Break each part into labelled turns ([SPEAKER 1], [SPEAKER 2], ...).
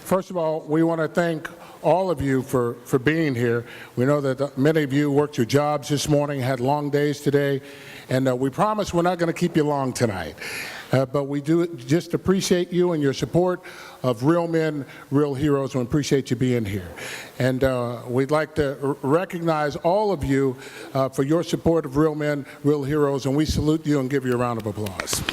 [SPEAKER 1] First of all, we want to thank all of you for being here. We know that many of you worked your jobs this morning, had long days today, and we promise we're not going to keep you long tonight. But we do just appreciate you and your support of Real Men, Real Heroes. We appreciate you being here. And we'd like to recognize all of you for your support of Real Men, Real Heroes, and we salute you and give you a round of applause.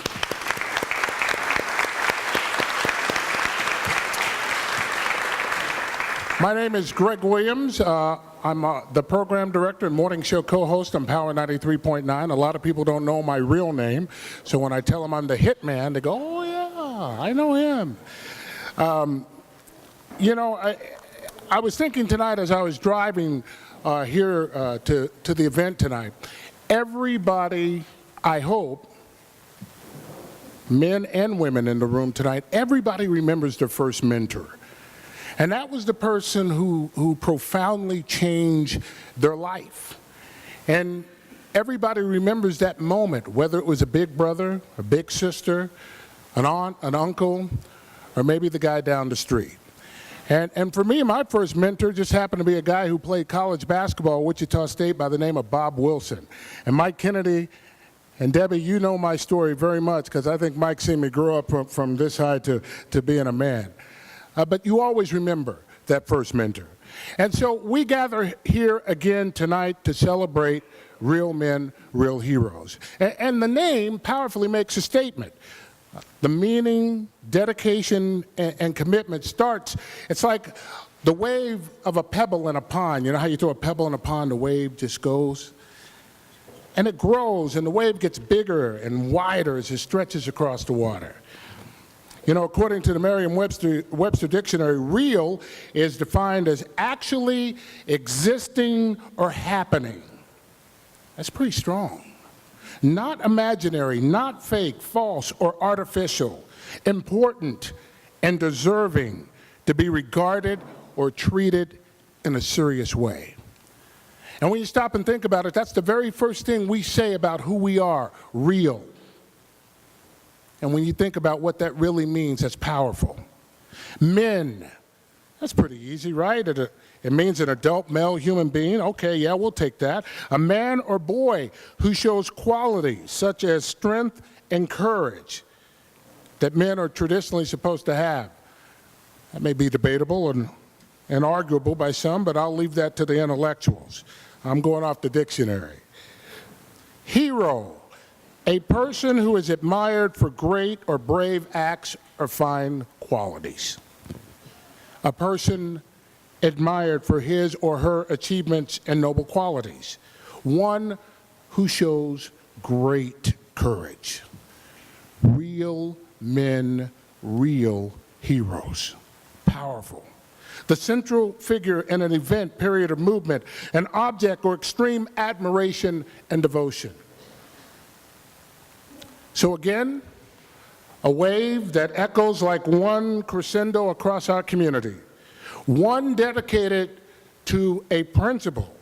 [SPEAKER 1] My name is Greg Williams. I'm the program director and morning show co-host on Power 93.9. A lot of people don't know my real name, so when I tell them I'm the hit man, they go, oh yeah, I know him. You know, I was thinking tonight as I was driving here to the event tonight, everybody, I hope, men and women in the room tonight, everybody remembers their first mentor. And that was the person who profoundly changed their life. And everybody remembers that moment, whether it was a big brother, a big sister, an aunt, an uncle, or maybe the guy down the street. And for me, my first mentor just happened to be a guy who played college basketball at Wichita State by the name of Bob Wilson. And Mike Kennedy and Debbie, you know my story very much because I think Mike seen me grow up from this high to being a man. But you always remember that first mentor. And so we gather here again tonight to celebrate Real Men, Real Heroes. And the name powerfully makes a statement. The meaning, dedication, and commitment starts, it's like the wave of a pebble in a pond. You know how you throw a pebble in a pond, the wave just goes? And it grows, and the wave gets bigger and wider as it stretches across the water. You know, according to the Merriam-Webster Dictionary, real is defined as actually existing or happening. That's pretty strong. Not imaginary, not fake, false, or artificial. Important and deserving to be regarded or treated in a serious way. And when you stop and think about it, that's the very first thing we say about who we are, real. And when you think about what that really means, that's powerful. Men, that's pretty easy, right? It means an adult male human being. Okay, yeah, we'll take that. A man or boy who shows qualities such as strength and courage that men are traditionally supposed to have. That may be debatable and arguable by some, but I'll leave that to the intellectuals. I'm going off the dictionary. Hero. A person who is admired for great or brave acts or fine qualities. A person admired for his or her achievements and noble qualities. One who shows great courage. Real men, real heroes. Powerful. The central figure in an event, period, or movement, an object or extreme admiration and devotion. So again, a wave that echoes like one crescendo across our community. One dedicated to a principle,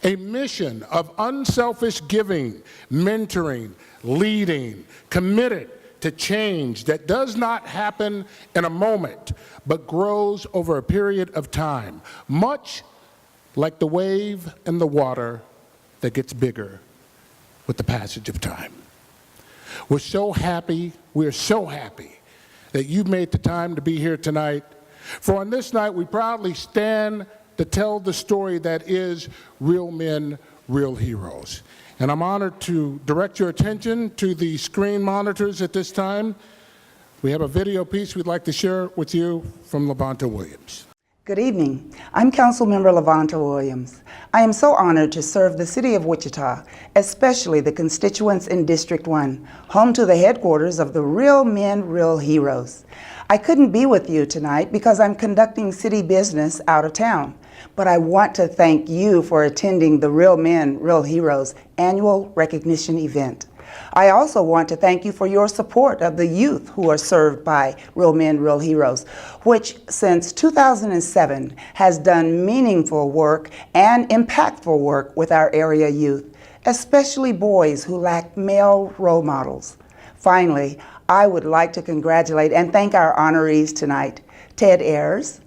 [SPEAKER 1] a mission of unselfish giving, mentoring, leading, committed to change that does not happen in a moment, but grows over a period of time, much like the wave in the water that gets bigger with the passage of time. We're so happy that you've made the time to be here tonight. For on this night, we proudly stand to tell the story that is Real Men, Real Heroes. And I'm honored to direct your attention to the screen monitors at this time. We have a video piece we'd like to share with you from LaVonta Williams.
[SPEAKER 2] Good evening. I'm Councilmember LaVonta Williams. I am so honored to serve the City of Wichita, especially the constituents in District 1, home to the headquarters of the Real Men, Real Heroes. I couldn't be with you tonight because I'm conducting city business out of town, but I want to thank you for attending the Real Men, Real Heroes annual recognition event. I also want to thank you for your support of the youth who are served by Real Men, Real Heroes, which since 2007 has done meaningful work and impactful work with our area youth, especially boys who lack male role models. Finally, I would like to congratulate and thank our honorees tonight. Ted Ayers,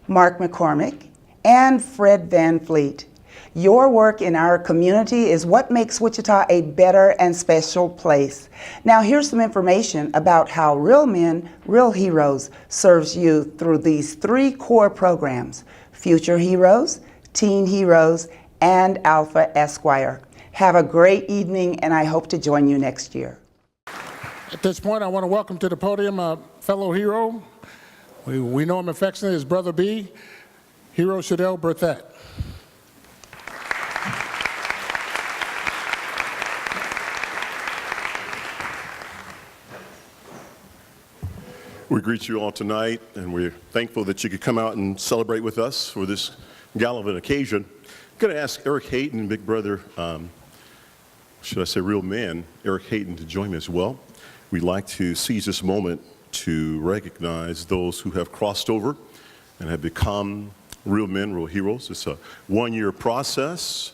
[SPEAKER 2] Mark McCormick, and Fred Van Fleet. Your work in our community is what makes Wichita a better and special place. Now here's some information about how Real Men, Real Heroes serves you through these 3 core programs: Future Heroes, Teen Heroes, and Alpha Esquire. Have a great evening, and I hope to join you next year.
[SPEAKER 1] At this point, I want to welcome to the podium a fellow hero. We know him affectionately as Brother B, Hero Shadell Berthet.
[SPEAKER 3] We greet you all tonight, and we're thankful that you could come out and celebrate with us for this gala of an occasion. I'm going to ask Eric Hayden, big brother, should I say real man, Eric Hayden, to join me as well. We'd like to seize this moment to recognize those who have crossed over and have become real men, real heroes. It's a one-year process,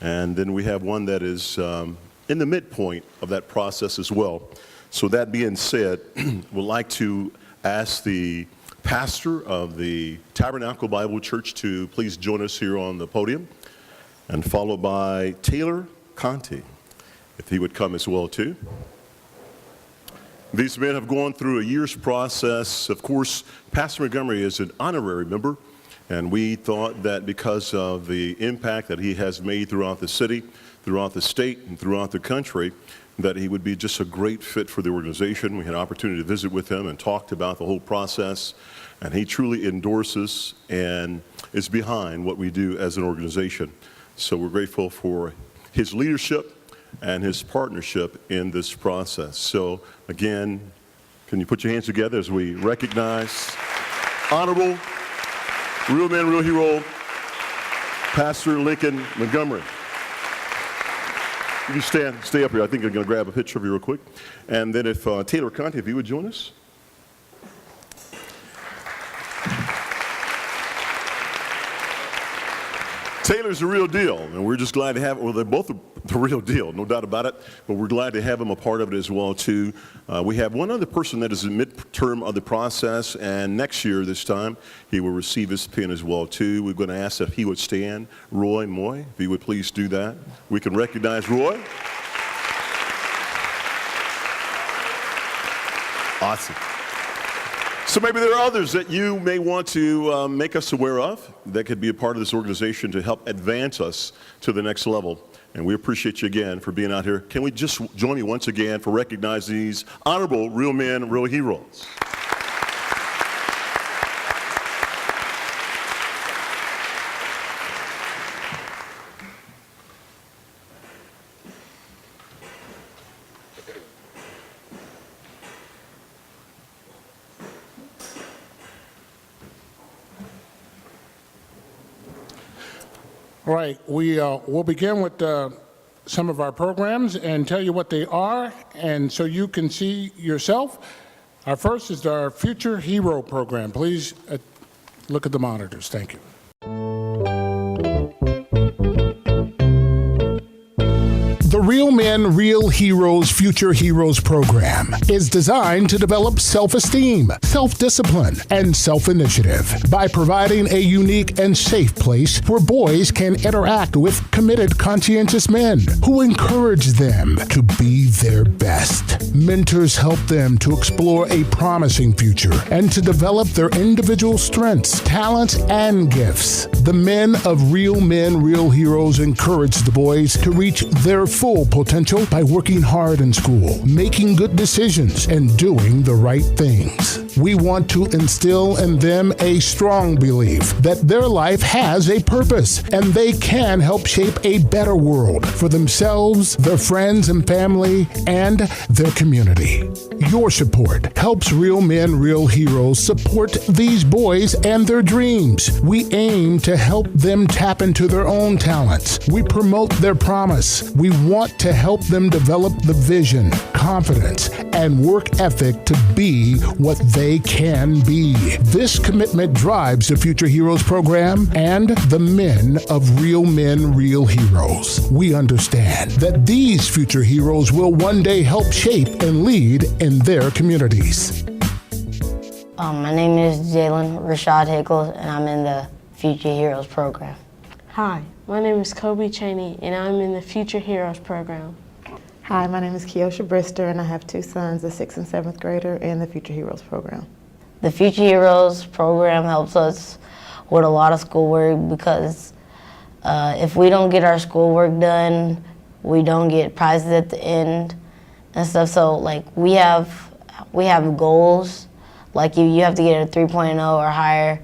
[SPEAKER 3] and then we have one that is in the midpoint of that process as well. So that being said, we'd like to ask the pastor of the Tabernacle Bible Church to please join us here on the podium, and followed by Taylor Conte, if he would come as well too. These men have gone through a year's process. Of course, Pastor Montgomery is an honorary member, and we thought that because of the impact that he has made throughout the city, throughout the state, and throughout the country, that he would be just a great fit for the organization. We had an opportunity to visit with him and talked about the whole process, and he truly endorses and is behind what we do as an organization. So we're grateful for his leadership and his partnership in this process. So again, can you put your hands together as we recognize Honorable Real Man, Real Hero, Pastor Lincoln Montgomery. You stay up here. I think I'm going to grab a picture of you real quick. And then if Taylor Conte, if you would join us. Taylor's the real deal, and we're just glad to have, well, they're both the real deal, no doubt about it, but we're glad to have him a part of it as well, too. We have one other person that is in midterm of the process, and next year, this time, he will receive his pin as well, too. We're going to ask if he would stand. Roy Moy, if he would please do that. We can recognize Roy. Awesome. So maybe there are others that you may want to make us aware of that could be a part of this organization to help advance us to the next level. And we appreciate you again for being out here. Can we just join me once again for recognizing these honorable real men, real heroes?
[SPEAKER 1] All right, we'll begin with some of our programs and tell you what they are, and so you can see yourself. Our first is our Future Hero program. Please look at the monitors. Thank you. The Real Men, Real Heroes Future Heroes program is designed to develop self-esteem, self-discipline, and self-initiative by providing a unique and safe place where boys can interact with committed, conscientious men who encourage them to be their best. Mentors help them to explore a promising future and to develop their individual strengths, talents, and gifts. The men of Real Men, Real Heroes encourage the boys to reach their full potential by working hard in school, making good decisions, and doing the right things. We want to instill in them a strong belief that their life has a purpose and they can help shape a better world for themselves, their friends and family, and their community. Your support helps Real Men, Real Heroes support these boys and their dreams. We aim to help them tap into their own talents. We promote their promise. We want to help them develop the vision, confidence, and work ethic to be what they can be. This commitment drives the Future Heroes program and the men of Real Men, Real Heroes. We understand that these future heroes will one day help shape and lead in their communities.
[SPEAKER 4] My name is Jalen Rashad Hickles, and I'm in the Future Heroes program.
[SPEAKER 5] Hi, my name is Kobe Cheney, and I'm in the Future Heroes program.
[SPEAKER 6] Hi, my name is Kiosha Brister, and I have two sons, a 6th and 7th grader, in the Future Heroes program.
[SPEAKER 4] The Future Heroes program helps us with a lot of schoolwork because if we don't get our schoolwork done, we don't get prizes at the end and stuff. So like we have goals. Like you have to get a 3.0 or higher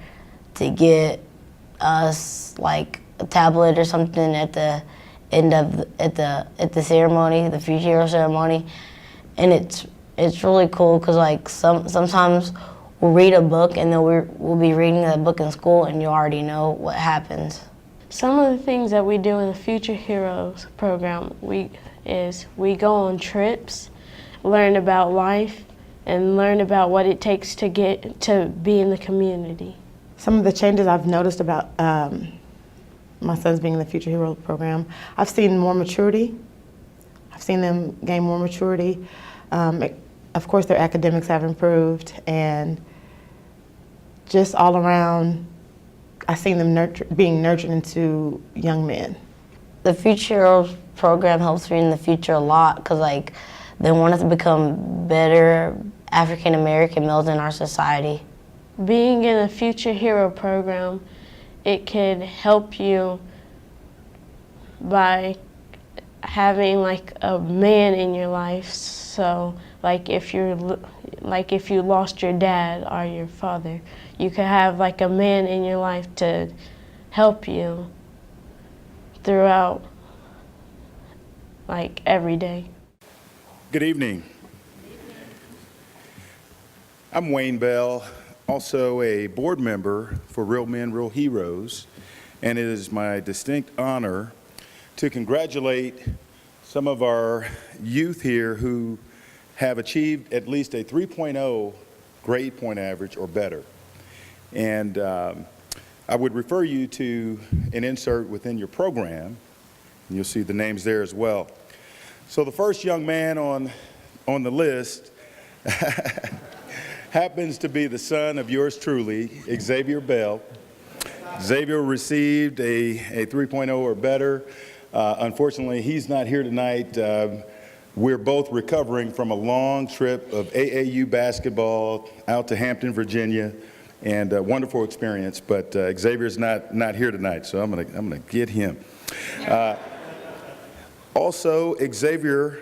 [SPEAKER 4] to get us like a tablet or something at the end of at the ceremony, the Future Hero ceremony, and it's really cool because like sometimes we'll read a book and then we'll be reading that book in school and you already know what happens.
[SPEAKER 5] Some of the things that we do in the Future Heroes program we go on trips, learn about life, and learn about what it takes to get to be in the community.
[SPEAKER 6] Some of the changes I've noticed about my sons being in the Future Hero program, I've seen more maturity. I've seen them gain more maturity. Of course, their academics have improved, and just all around, I've seen them being nurtured into young men.
[SPEAKER 4] The Future Heroes program helps me in the future a lot because like they want us to become better African American males in our society.
[SPEAKER 5] Being in a Future Hero program, it can help you by having like a man in your life. So like if you lost your dad or your father, you could have like a man in your life to help you throughout like every day.
[SPEAKER 7] Good evening. I'm Wayne Bell, also a board member for Real Men, Real Heroes, and it is my distinct honor to congratulate some of our youth here who have achieved at least a 3.0 grade point average or better. And I would refer you to an insert within your program, and you'll see the names there as well. So the first young man on the list happens to be the son of yours truly, Xavier Bell. Xavier received a 3.0 or better. Unfortunately, he's not here tonight. We're both recovering from a long trip of AAU basketball out to Hampton, Virginia, and a wonderful experience. But Xavier's not here tonight, so I'm gonna get him. Also, Xavier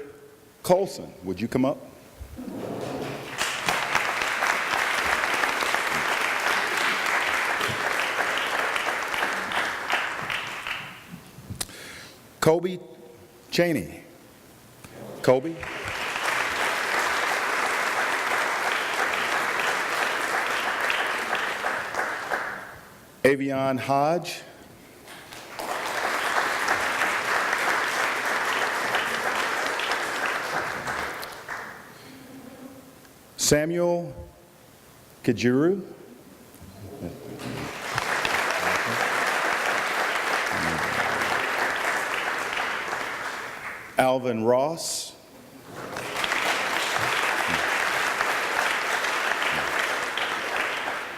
[SPEAKER 7] Colson, would you come up? Kobe Cheney. Kobe. Avion Hodge. Samuel Kajuru. Alvin Ross.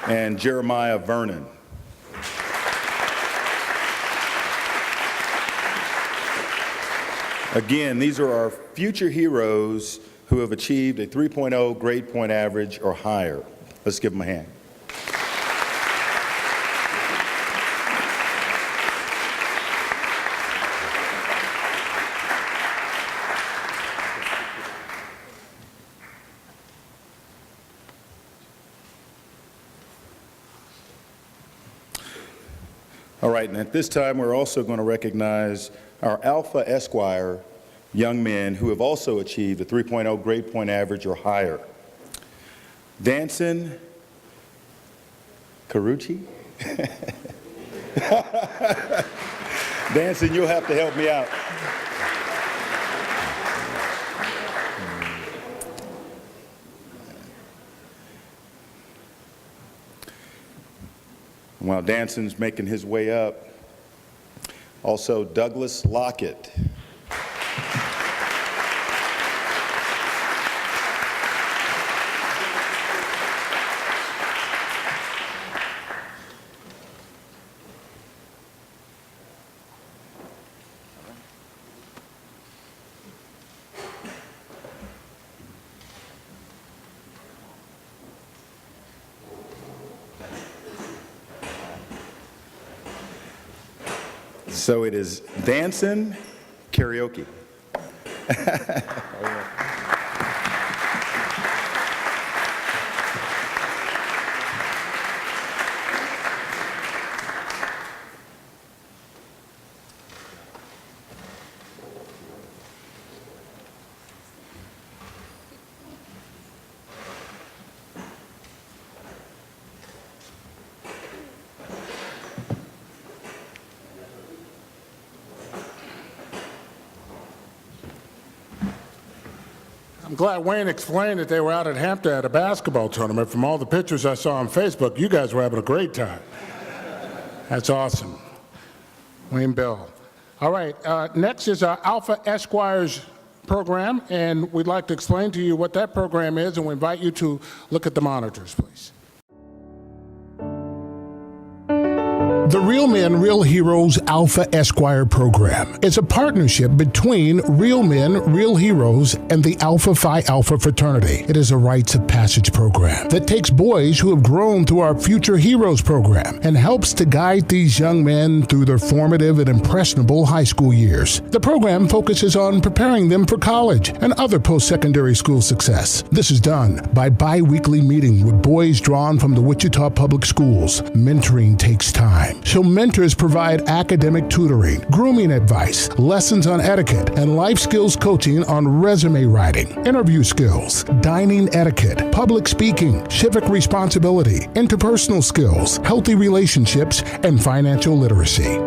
[SPEAKER 7] And Jeremiah Vernon. Again, these are our future heroes who have achieved a 3.0 grade point average or higher. Let's give them a hand. All right, and at this time, we're also going to recognize our Alpha Esquire young men who have also achieved a 3.0 grade point average or higher. Danson Carucci? Danson, you'll have to help me out. While Danson's making his way up, also Douglas Lockett. So it is dancing karaoke.
[SPEAKER 1] I'm glad Wayne explained that they were out at Hampton at a basketball tournament. From all the pictures I saw on Facebook, you guys were having a great time. That's awesome. Wayne Bell. All right, next is our Alpha Esquires program, and we'd like to explain to you what that program is, and we invite you to look at the monitors, please. The Real Men, Real Heroes Alpha Esquire program is a partnership between Real Men, Real Heroes and the Alpha Phi Alpha fraternity. It is a rites of passage program that takes boys who have grown through our Future Heroes program and helps to guide these young men through their formative and impressionable high school years. The program focuses on preparing them for college and other post-secondary school success. This is done by bi-weekly meeting with boys drawn from the Wichita Public Schools. Mentoring takes time, so mentors provide academic tutoring, grooming advice, lessons on etiquette, and life skills coaching on resume writing, interview skills, dining etiquette, public speaking, civic responsibility, interpersonal skills, healthy relationships, and financial literacy.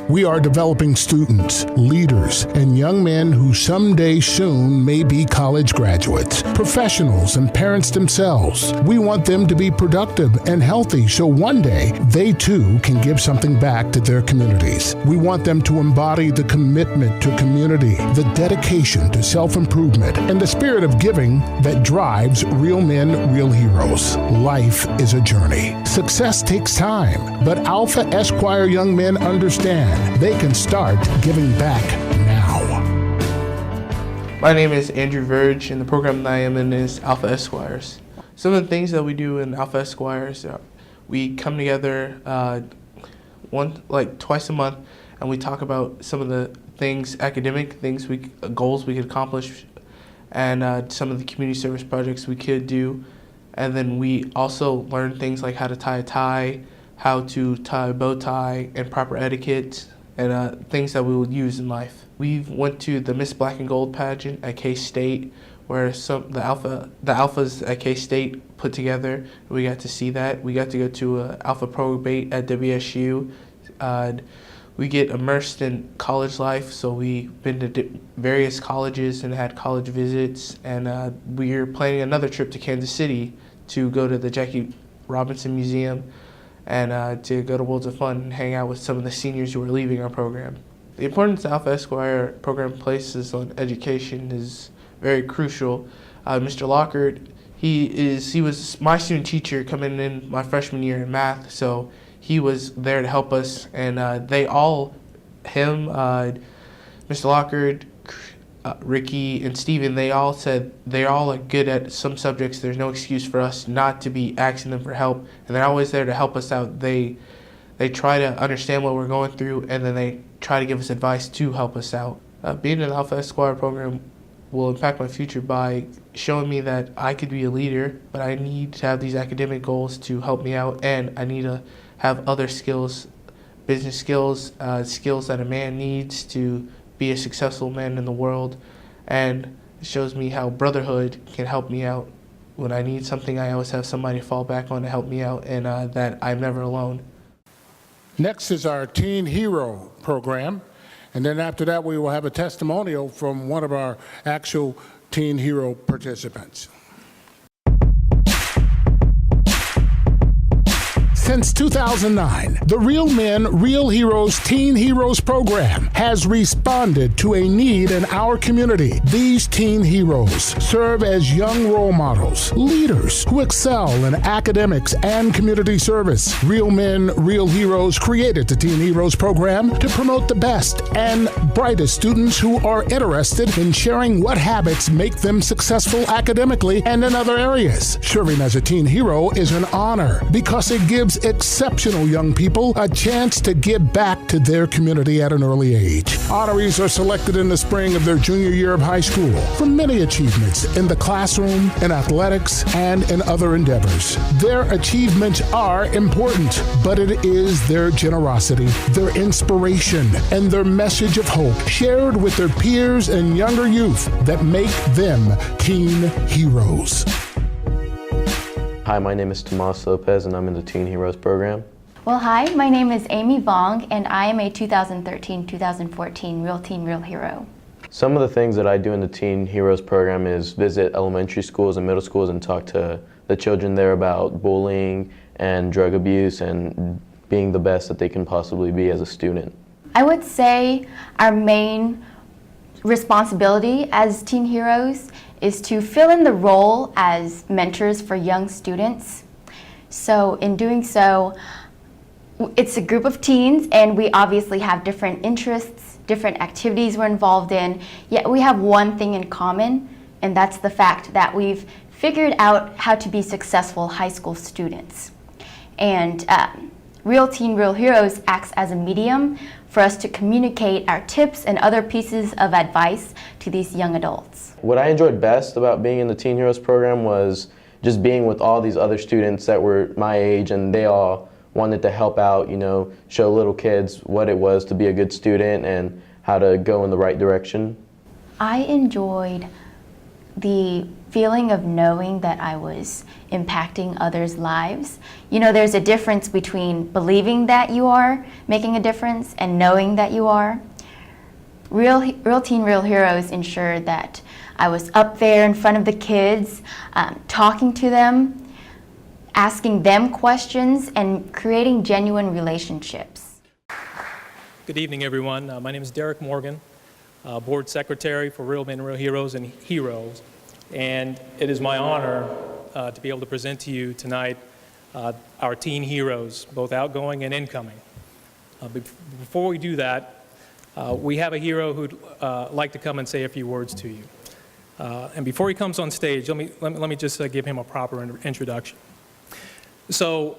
[SPEAKER 1] We are developing students, leaders, and young men who someday soon may be college graduates, professionals, and parents themselves. We want them to be productive and healthy so one day they too can give something back to their communities. We want them to embody the commitment to community, the dedication to self-improvement, and the spirit of giving that drives Real Men, Real Heroes. Life is a journey. Success takes time, but Alpha Esquire young men understand they can start giving back now.
[SPEAKER 8] My name is Andrew Verge, and the program that I am in is Alpha Esquires. Some of the things that we do in Alpha Esquires, we come together twice a month, and we talk about some of the things, academic things, goals we could accomplish, and some of the community service projects we could do. And then we also learn things like how to tie a tie, how to tie a bow tie, and proper etiquette, and things that we will use in life. We went to the Miss Black and Gold pageant at K-State, where the alphas at K-State put together. We got to see that. We got to go to Alpha Probate at WSU. We get immersed in college life, so we've been to various colleges and had college visits, and we're planning another trip to Kansas City to go to the Jackie Robinson Museum and to go to Worlds of Fun and hang out with some of the seniors who are leaving our program. The importance the Alpha Esquire program places on education is very crucial. Mr. Lockard, he was my student teacher coming in my freshman year in math, so he was there to help us, and Mr. Lockard, Ricky, and Steven, they all said they're all good at some subjects. There's no excuse for us not to be asking them for help, and they're always there to help us out. They try to understand what we're going through, and then they try to give us advice to help us out. Being in the Alpha Esquire program will impact my future by showing me that I could be a leader, but I need to have these academic goals to help me out, and I need to have other skills, business skills, skills that a man needs to be a successful man in the world. And it shows me how brotherhood can help me out. When I need something, I always have somebody to fall back on to help me out, and that I'm never alone.
[SPEAKER 1] Next is our Teen Hero program, and then after that we will have a testimonial from one of our actual Teen Hero participants. Since 2009, the Real Men, Real Heroes Teen Heroes program has responded to a need in our community. These teen heroes serve as young role models, leaders who excel in academics and community service. Real Men, Real Heroes created the Teen Heroes program to promote the best and brightest students who are interested in sharing what habits make them successful academically and in other areas. Serving as a teen hero is an honor because it gives exceptional young people a chance to give back to their community at an early age. Honorees are selected in the spring of their junior year of high school for many achievements in the classroom, in athletics, and in other endeavors. Their achievements are important, but it is their generosity, their inspiration, and their message of hope shared with their peers and younger youth that make them teen heroes.
[SPEAKER 9] Hi, my name is Tomas Lopez and I'm in the Teen Heroes program.
[SPEAKER 10] Well, hi, my name is Amy Vong and I am a 2013-2014 Real Teen Real Hero.
[SPEAKER 9] Some of the things that I do in the Teen Heroes program is visit elementary schools and middle schools and talk to the children there about bullying and drug abuse and being the best that they can possibly be as a student.
[SPEAKER 10] I would say our main responsibility as Teen Heroes is to fill in the role as mentors for young students. So in doing so, it's a group of teens and we obviously have different interests, different activities we're involved in, yet we have one thing in common, and that's the fact that we've figured out how to be successful high school students. And Real Teen Real Heroes acts as a medium for us to communicate our tips and other pieces of advice to these young adults.
[SPEAKER 9] What I enjoyed best about being in the Teen Heroes program was just being with all these other students that were my age, and they all wanted to help out, you know, show little kids what it was to be a good student and how to go in the right direction.
[SPEAKER 10] I enjoyed the feeling of knowing that I was impacting others' lives. You know, there's a difference between believing that you are making a difference and knowing that you are. Real Teen Real Heroes ensured that I was up there in front of the kids, talking to them, asking them questions, and creating genuine relationships.
[SPEAKER 11] Good evening, everyone. My name is Derek Morgan, Board Secretary for Real Men, Real Heroes and Heroes. And it is my honor to be able to present to you tonight our teen heroes, both outgoing and incoming. Before we do that, we have a hero who'd like to come and say a few words to you. And before he comes on stage, let me just give him a proper introduction. So,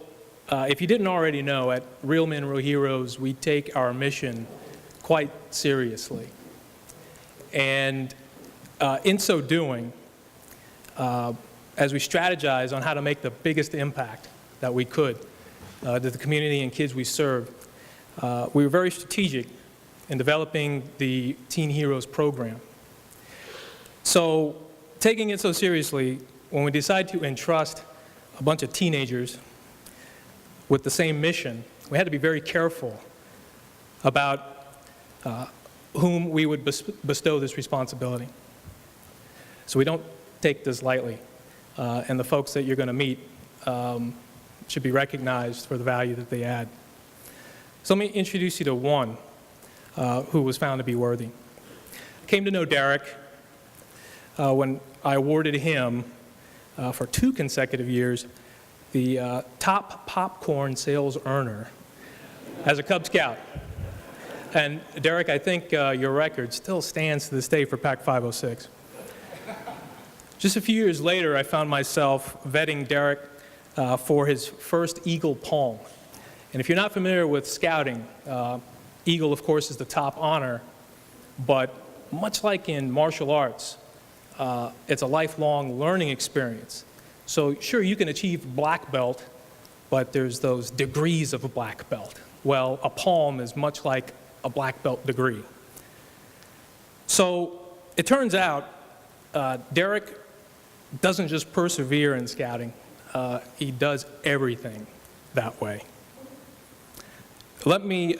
[SPEAKER 11] if you didn't already know, at Real Men, Real Heroes, we take our mission quite seriously. And in so doing, as we strategize on how to make the biggest impact that we could to the community and kids we serve, we were very strategic in developing the Teen Heroes program. So, taking it so seriously, when we decided to entrust a bunch of teenagers with the same mission, we had to be very careful about whom we would bestow this responsibility. So we don't take this lightly, and the folks that you're going to meet should be recognized for the value that they add. So let me introduce you to one who was found to be worthy. I came to know Derek when I awarded him for 2 consecutive years the top popcorn sales earner as a Cub Scout. And Derek, I think your record still stands to this day for Pack 506. Just a few years later, I found myself vetting Derek for his first Eagle Palm. And if you're not familiar with scouting, Eagle, of course, is the top honor, but much like in martial arts, it's a lifelong learning experience. So sure, you can achieve black belt, but there's those degrees of a black belt. Well, a palm is much like a black belt degree. So it turns out Derek doesn't just persevere in scouting, he does everything that way. Let me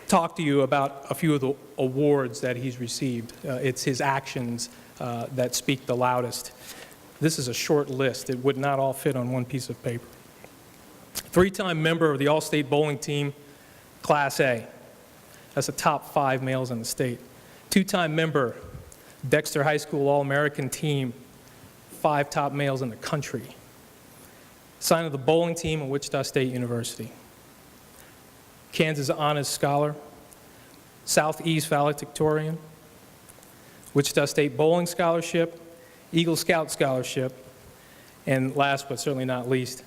[SPEAKER 11] talk to you about a few of the awards that he's received. It's his actions that speak the loudest. This is a short list. It would not all fit on one piece of paper. 3-time member of the All-State Bowling Team, Class A. That's the top 5 males in the state. 2-time member, Dexter High School All-American Team, 5 top males in the country. Sign of the bowling team at Wichita State University. Kansas Honors Scholar, Southeast valedictorian, Wichita State Bowling Scholarship, Eagle Scout Scholarship, and last but certainly not least,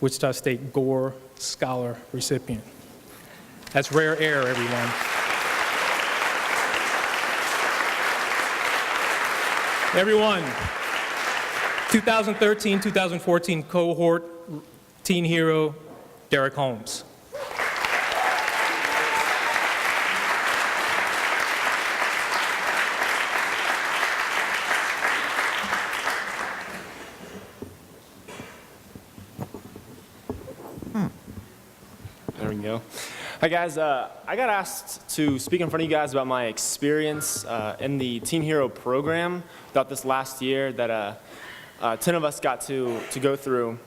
[SPEAKER 11] Wichita State Gore Scholar recipient. That's rare air, everyone. Everyone, 2013-2014 cohort teen hero, Derek Holmes.
[SPEAKER 12] There we go. Hi guys, I got asked to speak in front of you guys about my experience in the Teen Hero program throughout this last year that 10 of us got to go through.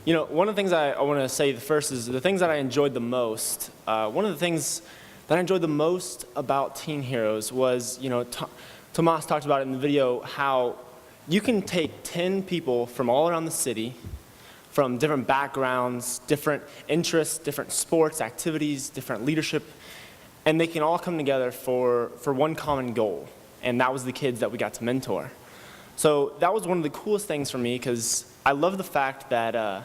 [SPEAKER 12] You know, one of the things I want to say first is the things that I enjoyed the most. One of the things that I enjoyed the most about Teen Heroes was, you know, Tomas talked about it in the video, how you can take 10 people from all around the city, from different backgrounds, different interests, different sports, activities, different leadership, and they can all come together for one common goal, and that was the kids that we got to mentor. So that was one of the coolest things for me, because I love the fact that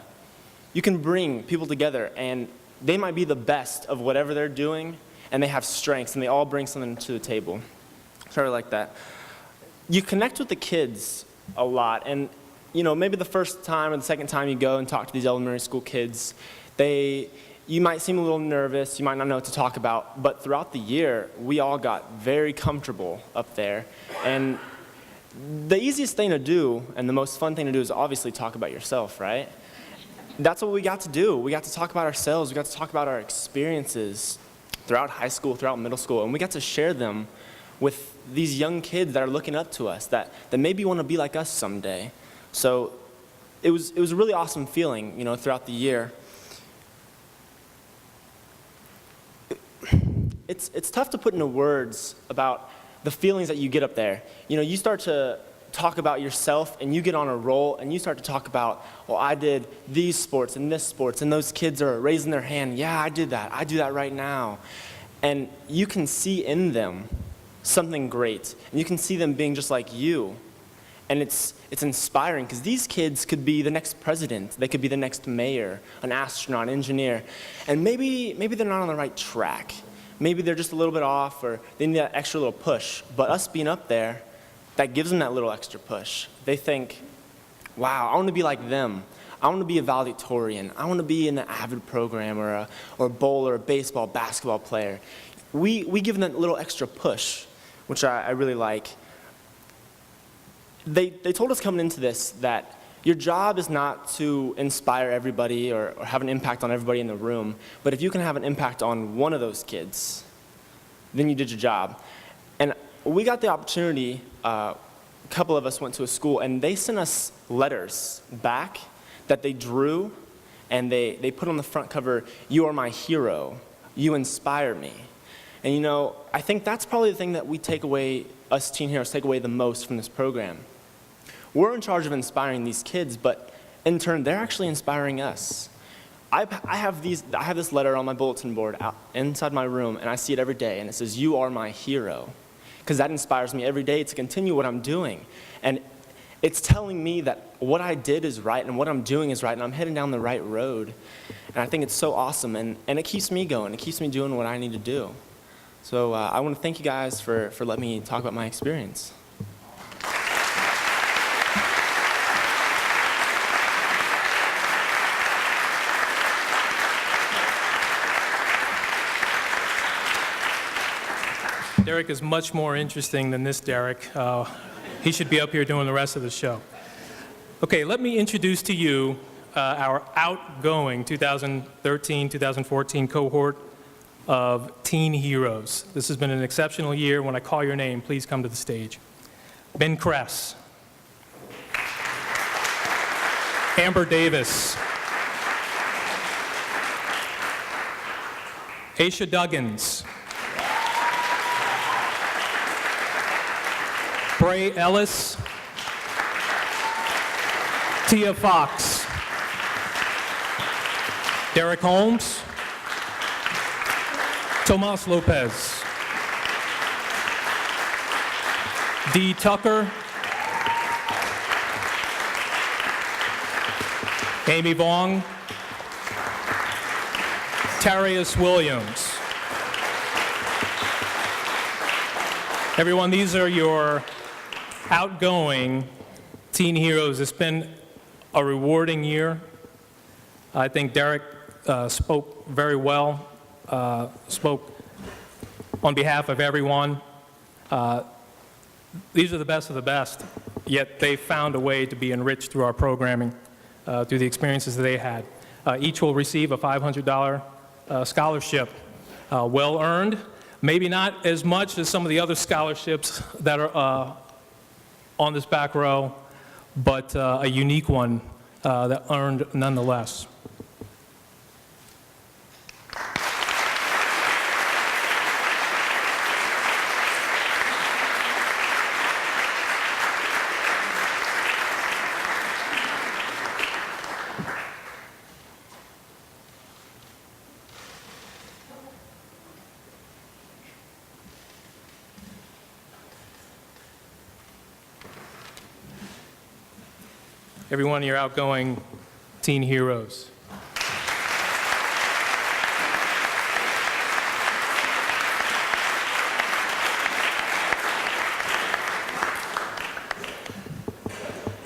[SPEAKER 12] you can bring people together, and they might be the best of whatever they're doing, and they have strengths, and they all bring something to the table. So I really like that. You connect with the kids a lot, and you know, maybe the first time or the second time you go and talk to these elementary school kids, you might seem a little nervous, you might not know what to talk about, but throughout the year, we all got very comfortable up there. And the easiest thing to do, and the most fun thing to do, is obviously talk about yourself, right? That's what we got to do. We got to talk about ourselves, we got to talk about our experiences throughout high school, throughout middle school, and we got to share them with these young kids that are looking up to us, that maybe want to be like us someday. So it was a really awesome feeling, you know, throughout the year. It's tough to put into words about the feelings that you get up there. You know, you start to talk about yourself and you get on a roll and you start to talk about, well, I did these sports and this sports, and those kids are raising their hand, yeah, I did that, I do that right now. And you can see in them something great, and you can see them being just like you. And it's inspiring, because these kids could be the next president, they could be the next mayor, an astronaut, engineer, and maybe they're not on the right track. Maybe they're just a little bit off, or they need that extra little push. But us being up there, that gives them that little extra push. They think, wow, I want to be like them. I want to be a valedictorian. I want to be in the AVID program, or a bowler, a baseball, basketball player. We give them that little extra push, which I really like. They told us coming into this that your job is not to inspire everybody or have an impact on everybody in the room, but if you can have an impact on one of those kids, then you did your job. And we got the opportunity, a couple of us went to a school, and they sent us letters back that they drew, and they put on the front cover, "You are my hero, you inspire me." And you know, I think that's probably the thing that we take away, us Teen Heroes take away the most from this program. We're in charge of inspiring these kids, but in turn, they're actually inspiring us. I have this letter on my bulletin board out inside my room, and I see it every day, and it says, "You are my hero," because that inspires me every day to continue what I'm doing. And it's telling me that what I did is right, and what I'm doing is right, and I'm heading down the right road. And I think it's so awesome, and it keeps me going. It keeps me doing what I need to do. So I want to thank you guys for letting me talk about my experience.
[SPEAKER 11] Derek is much more interesting than this Derek. He should be up here doing the rest of the show. Okay, let me introduce to you our outgoing 2013-2014 cohort of Teen Heroes. This has been an exceptional year. When I call your name, please come to the stage. Ben Kress. Amber Davis. Aisha Duggins. Bray Ellis. Tia Fox. Derek Holmes. Tomas Lopez. Dee Tucker. Amy Vaughn, Tarius Williams. Everyone, these are your outgoing teen heroes. It's been a rewarding year. I think Derek spoke very well, spoke on behalf of everyone. These are the best of the best, yet they found a way to be enriched through our programming, through the experiences that they had. Each will receive a $500 scholarship, well earned. Maybe not as much as some of the other scholarships that are on this back row, but a unique one that earned nonetheless. Every one of your outgoing teen heroes.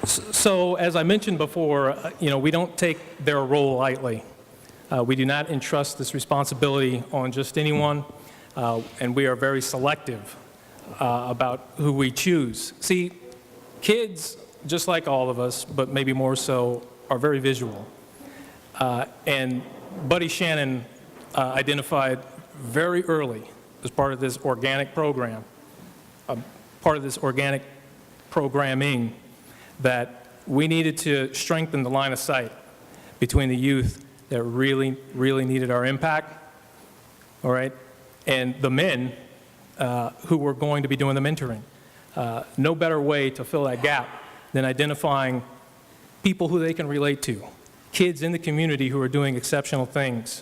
[SPEAKER 11] So, as I mentioned before, we don't take their role lightly. We do not entrust this responsibility on just anyone, and we are very selective about who we choose. See, kids, just like all of us, but maybe more so, are very visual. And Buddy Shannon identified very early, as part of this organic program, part of this organic programming, that we needed to strengthen the line of sight between the youth that really, really needed our impact, all right, and the men who were going to be doing the mentoring. No better way to fill that gap than identifying people who they can relate to, kids in the community who are doing exceptional things,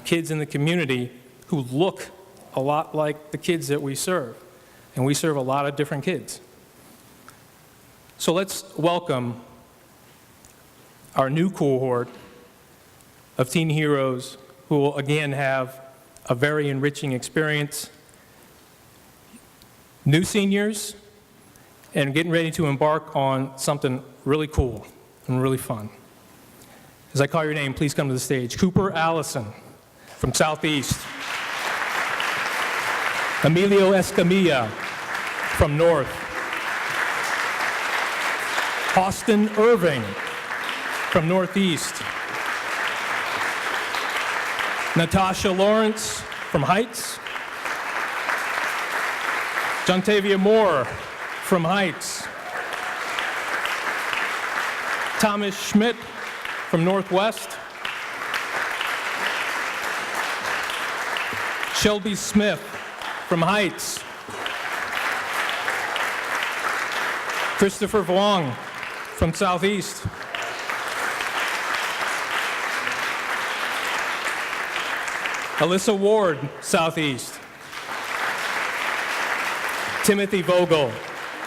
[SPEAKER 11] kids in the community who look a lot like the kids that we serve, and we serve a lot of different kids. So let's welcome our new cohort of teen heroes who will again have a very enriching experience. New seniors, and getting ready to embark on something really cool and really fun. As I call your name, please come to the stage. Cooper Allison from Southeast. Emilio Escamilla from North. Austin Irving from Northeast. Natasha Lawrence from Heights. Jontavia Moore from Heights. Thomas Schmidt from Northwest. Shelby Smith from Heights. Christopher Vuong from Southeast. Alyssa Ward, Southeast. Timothy Vogel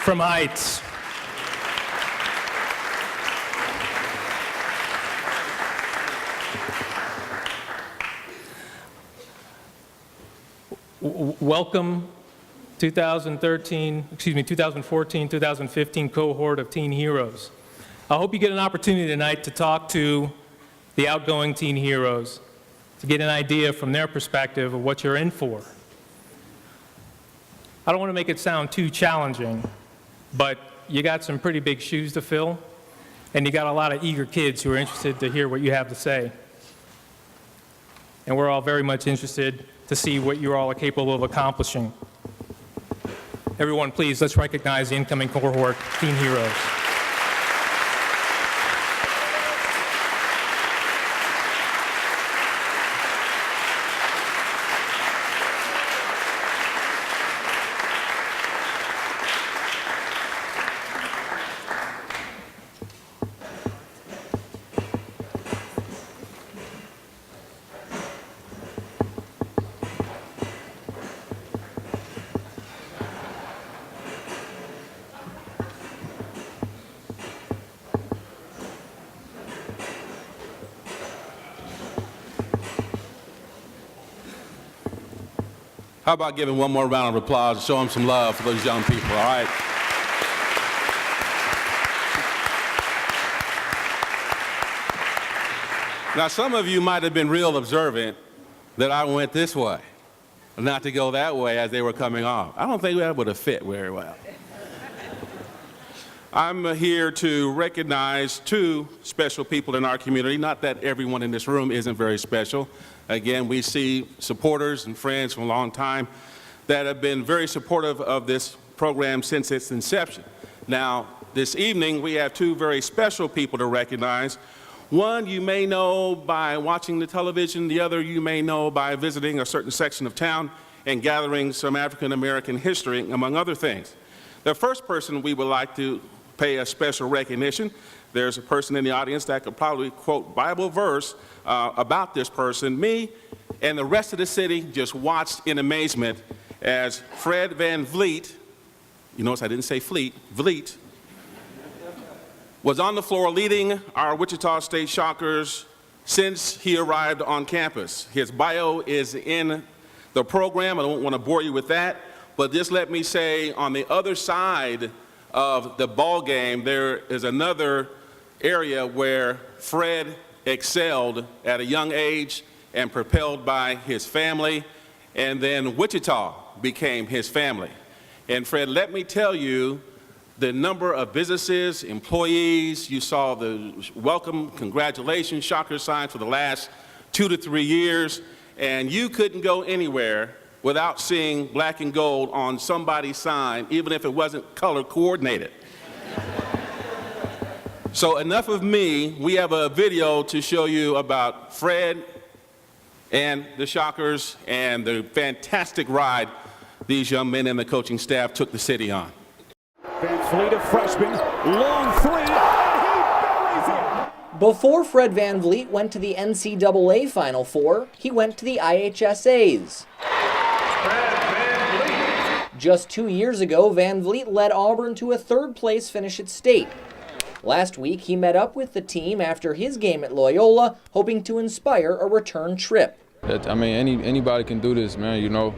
[SPEAKER 11] from Heights. Welcome 2014, 2015 cohort of Teen Heroes. I hope you get an opportunity tonight to talk to the outgoing Teen Heroes, to get an idea from their perspective of what you're in for. I don't want to make it sound too challenging, but you got some pretty big shoes to fill, and you got a lot of eager kids who are interested to hear what you have to say. And we're all very much interested to see what you all are capable of accomplishing. Everyone, please, let's recognize the incoming cohort, Teen Heroes.
[SPEAKER 13] How about giving one more round of applause and show them some love for those young people, all right? Now, some of you might have been real observant that I went this way, not to go that way as they were coming off. I don't think that would have fit very well. I'm here to recognize two special people in our community. Not that everyone in this room isn't very special. Again, we see supporters and friends from a long time that have been very supportive of this program since its inception. Now, this evening, we have two very special people to recognize. One you may know by watching the television, the other you may know by visiting a certain section of town and gathering some African American history, among other things. The first person we would like to pay a special recognition, there's a person in the audience that could probably quote Bible verse about this person. Me and the rest of the city just watched in amazement as Fred Van Vliet, you notice I didn't say Fleet, Vliet, was on the floor leading our Wichita State Shockers since he arrived on campus. His bio is in the program. I don't want to bore you with that, but just let me say on the other side of the ball game, there is another area where Fred excelled at a young age and propelled by his family, and then Wichita became his family. And Fred, let me tell you, the number of businesses, employees, you saw the welcome, congratulations, Shocker signs for the last 2 to 3 years, and you couldn't go anywhere without seeing black and gold on somebody's sign, even if it wasn't color coordinated. So enough of me. We have a video to show you about Fred and the Shockers and the fantastic ride these young men and the coaching staff took the city on.
[SPEAKER 14] Van Vliet, a freshman, long three, and he buries it!
[SPEAKER 15] Before Fred Van Vliet went to the NCAA Final Four, he went to the IHSAs. Just 2 years ago, Van Vliet led Auburn to a third-place finish at state. Last week, he met up with the team after his game at Loyola, hoping to inspire a return trip.
[SPEAKER 16] I mean, anybody can do this, man, you know.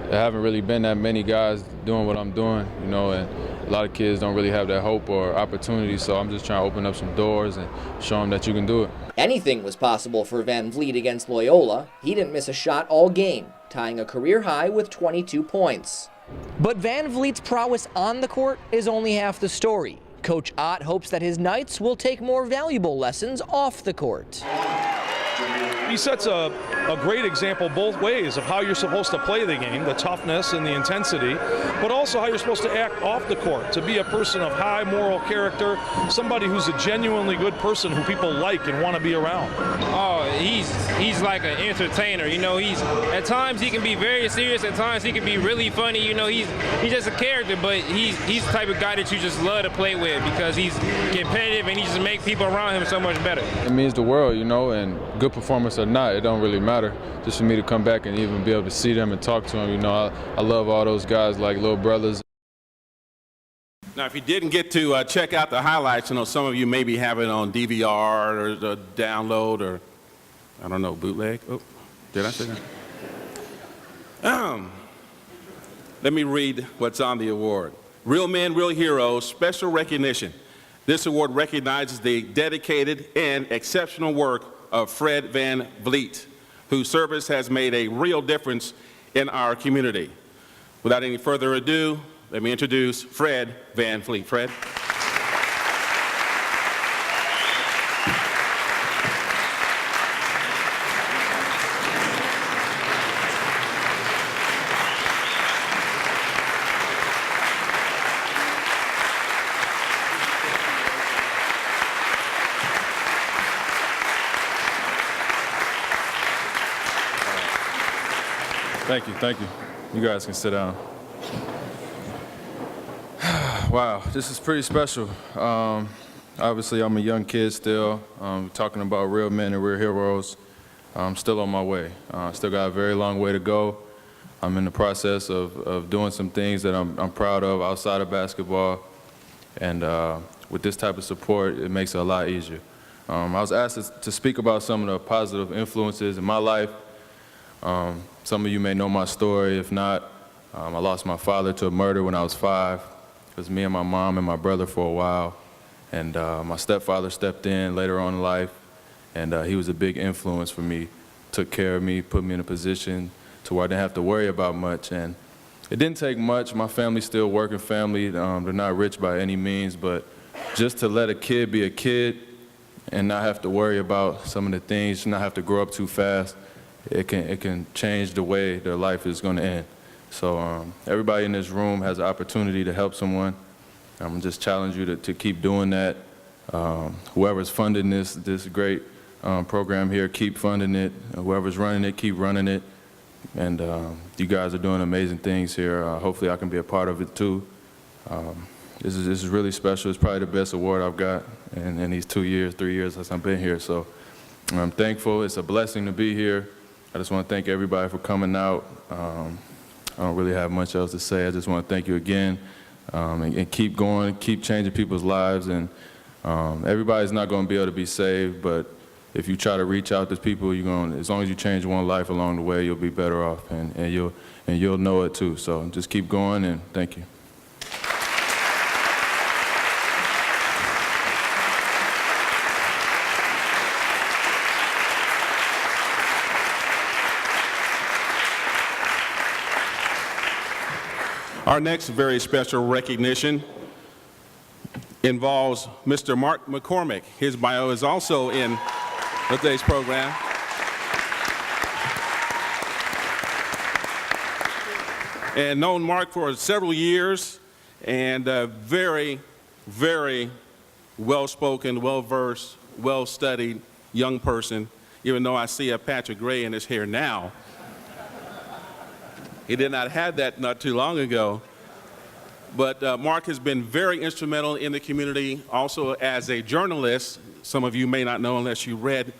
[SPEAKER 16] There haven't really been that many guys doing what I'm doing, you know, and a lot of kids don't really have that hope or opportunity, so I'm just trying to open up some doors and show them that you can do it.
[SPEAKER 15] Anything was possible for Van Vliet against Loyola. He didn't miss a shot all game, tying a career high with 22 points. But Van Vliet's prowess on the court is only half the story. Coach Ott hopes that his Knights will take more valuable lessons off the court.
[SPEAKER 17] He sets a great example both ways of how you're supposed to play the game, the toughness and the intensity, but also how you're supposed to act off the court, to be a person of high moral character, somebody who's a genuinely good person who people like and want to be around.
[SPEAKER 18] Oh, he's like an entertainer, you know. At times he can be very serious, at times he can be really funny, you know. He's just a character, but he's the type of guy that you just love to play with because he's competitive and he just makes people around him so much better.
[SPEAKER 16] It means the world, you know, and good performance or not, it don't really matter. Just for me to come back and even be able to see them and talk to them, you know, I love all those guys like little brothers.
[SPEAKER 13] Now, if you didn't get to check out the highlights, you know, some of you maybe have it on DVR or the download or, I don't know, bootleg. Oh, did I say that? Let me read what's on the award. Real Men, Real Heroes, special recognition. This award recognizes the dedicated and exceptional work of Fred Van Vliet, whose service has made a real difference in our community. Without any further ado, let me introduce Fred Van Vliet. Fred.
[SPEAKER 16] Thank you. You guys can sit down. Wow, this is pretty special. Obviously, I'm a young kid still, talking about real men and real heroes. I'm still on my way. Still got a very long way to go. I'm in the process of doing some things that I'm proud of outside of basketball. And with this type of support, it makes it a lot easier. I was asked to speak about some of the positive influences in my life. Some of you may know my story. If not, I lost my father to a murder when I was 5. It was me and my mom and my brother for a while. And my stepfather stepped in later on in life, and he was a big influence for me. Took care of me, put me in a position to where I didn't have to worry about much. And it didn't take much. My family's still a working family. They're not rich by any means, but just to let a kid be a kid and not have to worry about some of the things, not have to grow up too fast, it can change the way their life is going to end. So everybody in this room has an opportunity to help someone. I'm just challenge you to keep doing that. Whoever's funding this great program here, keep funding it. Whoever's running it, keep running it. And you guys are doing amazing things here. Hopefully I can be a part of it too. This is really special. It's probably the best award I've got in these 3 years since I've been here. So I'm thankful. It's a blessing to be here. I just want to thank everybody for coming out. I don't really have much else to say. I just want to thank you again, and keep going, keep changing people's lives. And everybody's not going to be able to be saved, but if you try to reach out to people, as long as you change one life along the way, you'll be better off, and you'll know it too. So just keep going, and thank you.
[SPEAKER 13] Our next very special recognition involves Mr. Mark McCormick. His bio is also in today's program. And known Mark for several years, and a very, very well-spoken, well-versed, well-studied young person, even though I see a patch of gray in his hair now. He did not have that not too long ago. But Mark has been very instrumental in the community, also as a journalist. Some of you may not know unless you read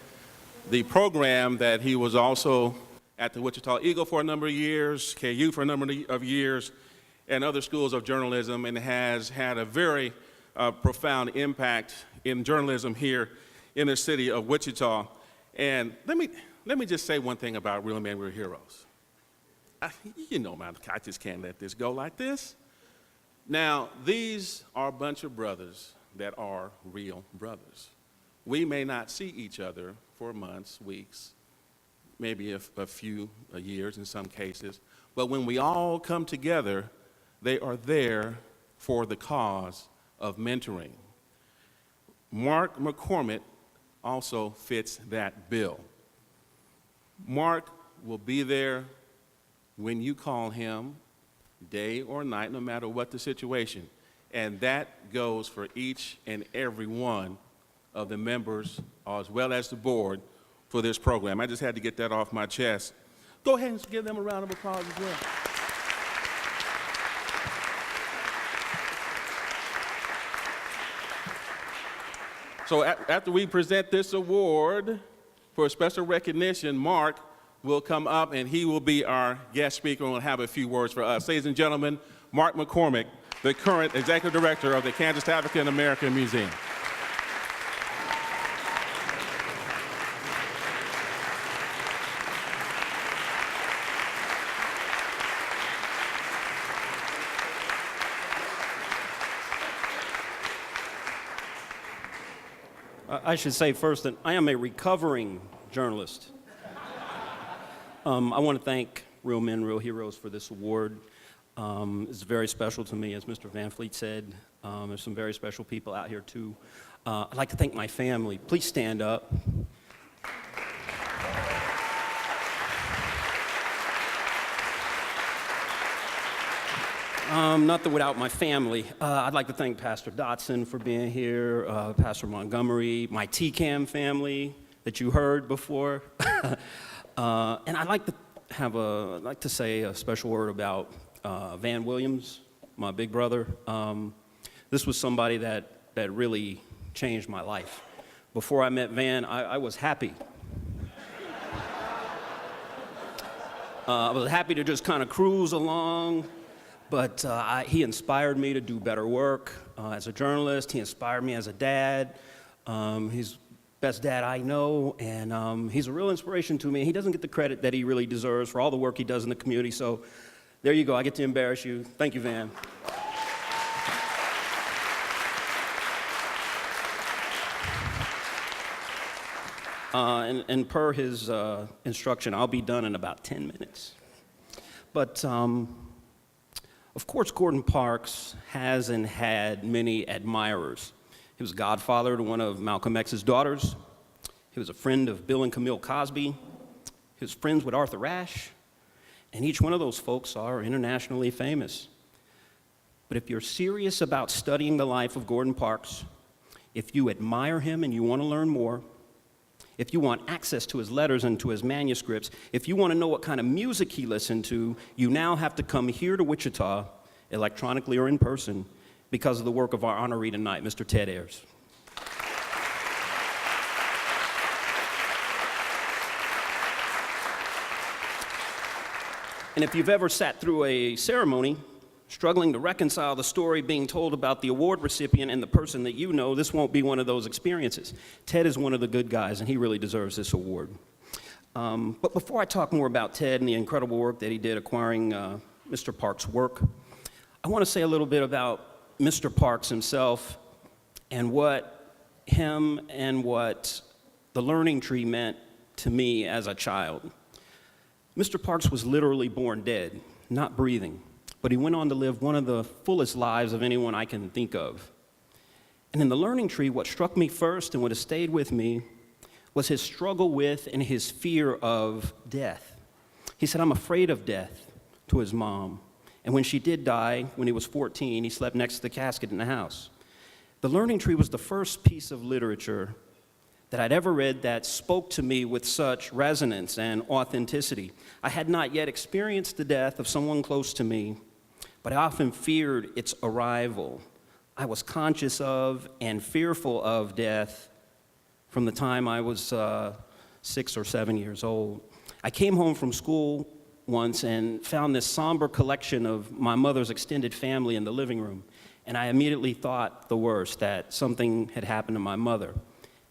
[SPEAKER 13] the program that he was also at the Wichita Eagle for a number of years, KU for a number of years, and other schools of journalism, and has had a very profound impact in journalism here in the city of Wichita. And let me just say one thing about Real Men, Real Heroes. You know, man, I just can't let this go like this. Now, these are a bunch of brothers that are real brothers. We may not see each other for months, weeks, maybe a few years in some cases, but when we all come together, they are there for the cause of mentoring. Mark McCormick also fits that bill. Mark will be there when you call him, day or night, no matter what the situation. And that goes for each and every one of the members, as well as the board, for this program. I just had to get that off my chest. Go ahead and give them a round of applause as well. So after we present this award for special recognition, Mark will come up and he will be our guest speaker and will have a few words for us. Ladies and gentlemen, Mark McCormick, the current executive director of the Kansas African American Museum.
[SPEAKER 19] I should say first that I am a recovering journalist. I want to thank Real Men, Real Heroes for this award. It's very special to me, as Mr. Van Fleet said. There's some very special people out here too. I'd like to thank my family. Please stand up. Nothing without my family. I'd like to thank Pastor Dotson for being here, Pastor Montgomery, my TCAM family that you heard before. And I'd like to say a special word about Van Williams, my big brother. This was somebody that really changed my life. Before I met Van, I was happy. I was happy to just kind of cruise along, but he inspired me to do better work as a journalist. He inspired me as a dad. He's best dad I know, and he's a real inspiration to me. He doesn't get the credit that he really deserves for all the work he does in the community, so there you go. I get to embarrass you. Thank you, Van. And per his instruction, I'll be done in about 10 minutes. But of course, Gordon Parks has and had many admirers. He was godfather to one of Malcolm X's daughters. He was a friend of Bill and Camille Cosby. He was friends with Arthur Ashe. And each one of those folks are internationally famous. But if you're serious about studying the life of Gordon Parks, if you admire him and you want to learn more, if you want access to his letters and to his manuscripts, if you want to know what kind of music he listened to, you now have to come here to Wichita, electronically or in person, because of the work of our honoree tonight, Mr. Ted Ayers. And if you've ever sat through a ceremony struggling to reconcile the story being told about the award recipient and the person that you know, this won't be one of those experiences. Ted is one of the good guys, and he really deserves this award. But before I talk more about Ted and the incredible work that he did acquiring Mr. Parks' work, I want to say a little bit about Mr. Parks himself and what him and what the Learning Tree meant to me as a child. Mr. Parks was literally born dead, not breathing. But he went on to live one of the fullest lives of anyone I can think of. And in the Learning Tree, what struck me first and what has stayed with me was his struggle with and his fear of death. He said, "I'm afraid of death," to his mom. And when she did die, when he was 14, he slept next to the casket in the house. The Learning Tree was the first piece of literature that I'd ever read that spoke to me with such resonance and authenticity. I had not yet experienced the death of someone close to me, but I often feared its arrival. I was conscious of and fearful of death from the time I was 6 or 7 years old. I came home from school once and found this somber collection of my mother's extended family in the living room, and I immediately thought the worst, that something had happened to my mother,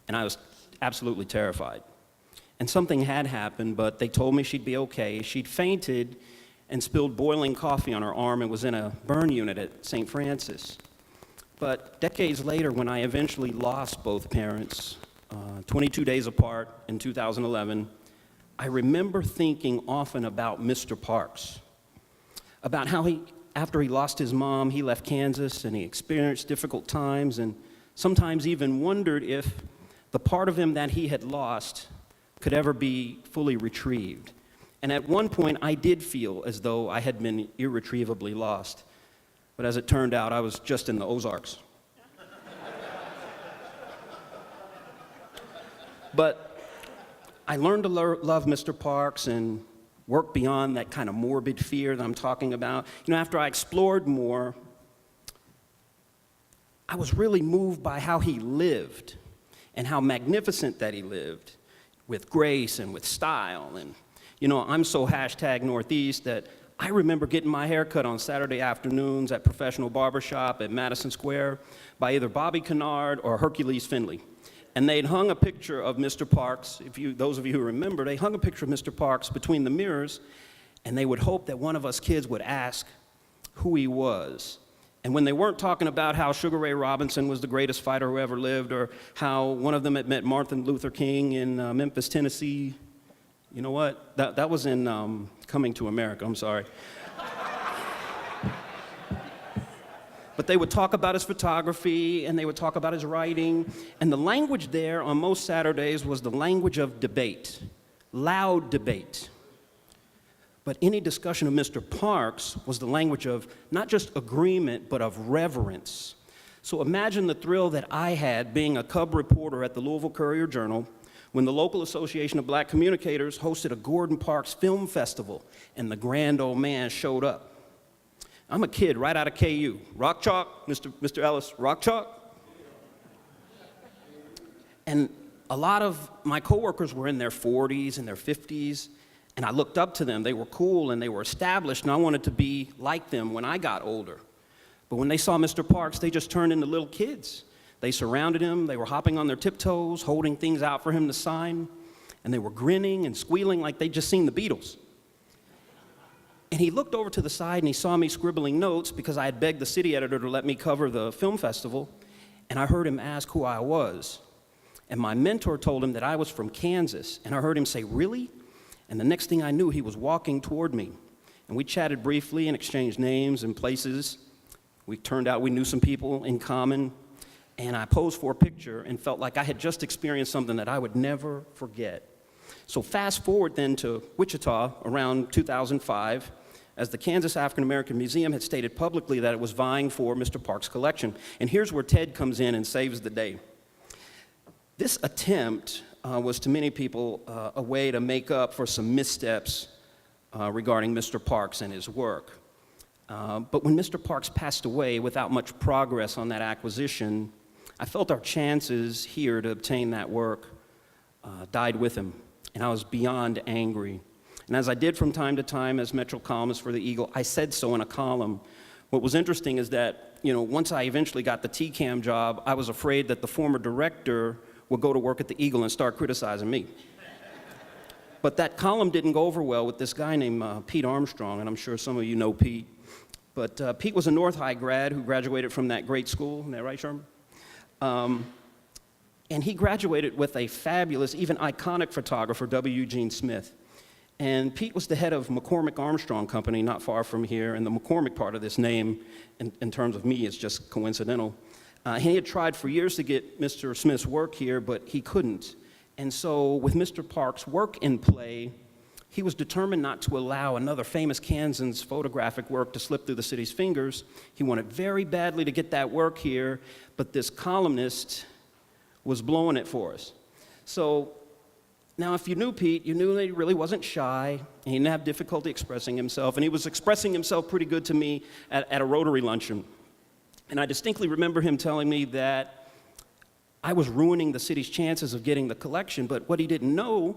[SPEAKER 19] and I was absolutely terrified. And something had happened, but they told me she'd be okay. She'd fainted and spilled boiling coffee on her arm and was in a burn unit at St. Francis. But decades later, when I eventually lost both parents, 22 days apart in 2011, I remember thinking often about Mr. Parks, about how after he lost his mom, he left Kansas and he experienced difficult times and sometimes even wondered if the part of him that he had lost could ever be fully retrieved. And at one point, I did feel as though I had been irretrievably lost. But as it turned out, I was just in the Ozarks. But I learned to love Mr. Parks and work beyond that kind of morbid fear that I'm talking about. You know, after I explored more, I was really moved by how he lived and how magnificent that he lived, with grace and with style. And you know, I'm so #Northeast that I remember getting my hair cut on Saturday afternoons at Professional Barbershop at Madison Square by either Bobby Kennard or Hercules Finley. And they'd hung a picture of Mr. Parks, those of you who remember, they hung a picture of Mr. Parks between the mirrors, and they would hope that one of us kids would ask who he was. And when they weren't talking about how Sugar Ray Robinson was the greatest fighter who ever lived, or how one of them had met Martin Luther King in Memphis, Tennessee, you know what? That was in Coming to America, I'm sorry. But they would talk about his photography, and they would talk about his writing, and the language there on most Saturdays was the language of debate, loud debate. But any discussion of Mr. Parks was the language of not just agreement, but of reverence. So imagine the thrill that I had being a cub reporter at the Louisville Courier-Journal when the local Association of Black Communicators hosted a Gordon Parks Film Festival, and the grand old man showed up. I'm a kid right out of KU. Rock chalk, Mr. Ellis, rock chalk. And a lot of my coworkers were in their 40s and their 50s, and I looked up to them. They were cool and they were established, and I wanted to be like them when I got older. But when they saw Mr. Parks, they just turned into little kids. They surrounded him. They were hopping on their tiptoes, holding things out for him to sign. And they were grinning and squealing like they'd just seen the Beatles. And he looked over to the side and he saw me scribbling notes because I had begged the city editor to let me cover the film festival. And I heard him ask who I was. And my mentor told him that I was from Kansas. And I heard him say, "Really?" And the next thing I knew, he was walking toward me. And we chatted briefly and exchanged names and places. We turned out we knew some people in common. And I posed for a picture and felt like I had just experienced something that I would never forget. So fast forward then to Wichita around 2005, as the Kansas African American Museum had stated publicly that it was vying for Mr. Parks' collection. And here's where Ted comes in and saves the day. This attempt was to many people a way to make up for some missteps regarding Mr. Parks and his work. But when Mr. Parks passed away without much progress on that acquisition, I felt our chances here to obtain that work died with him, and I was beyond angry. And as I did from time to time as Metro columnist for the Eagle, I said so in a column. What was interesting is that, once I eventually got the TCAM job, I was afraid that the former director would go to work at the Eagle and start criticizing me. But that column didn't go over well with this guy named Pete Armstrong, and I'm sure some of you know Pete. But Pete was a North High grad who graduated from that great school. Isn't that right, Sherman? And he graduated with a fabulous, even iconic photographer, W. Eugene Smith. And Pete was the head of McCormick Armstrong Company, not far from here, and the McCormick part of this name, in terms of me, is just coincidental. He had tried for years to get Mr. Smith's work here, but he couldn't. And so with Mr. Parks' work in play, he was determined not to allow another famous Kansan's photographic work to slip through the city's fingers. He wanted very badly to get that work here, but this columnist was blowing it for us. So now if you knew Pete, you knew that he really wasn't shy, and he didn't have difficulty expressing himself, and he was expressing himself pretty good to me at a Rotary luncheon. And I distinctly remember him telling me that I was ruining the city's chances of getting the collection, but what he didn't know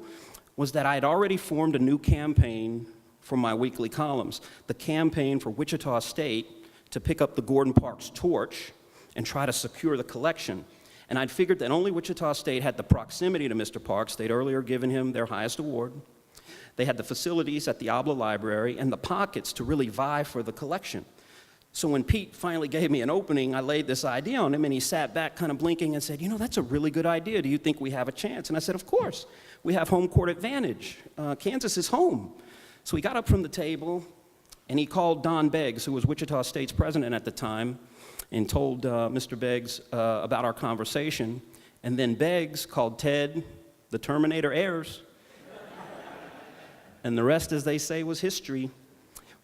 [SPEAKER 19] was that I had already formed a new campaign for my weekly columns, the campaign for Wichita State to pick up the Gordon Parks torch and try to secure the collection. And I'd figured that only Wichita State had the proximity to Mr. Parks. They'd earlier given him their highest award. They had the facilities at the Obla Library and the pockets to really vie for the collection. So when Pete finally gave me an opening, I laid this idea on him, and he sat back kind of blinking and said, that's a really good idea. Do you think we have a chance? And I said, of course. We have home court advantage. Kansas is home. So he got up from the table, and he called Don Beggs, who was Wichita State's president at the time, and told Mr. Beggs about our conversation. And then Beggs called Ted, the Terminator Ayers. And the rest, as they say, was history.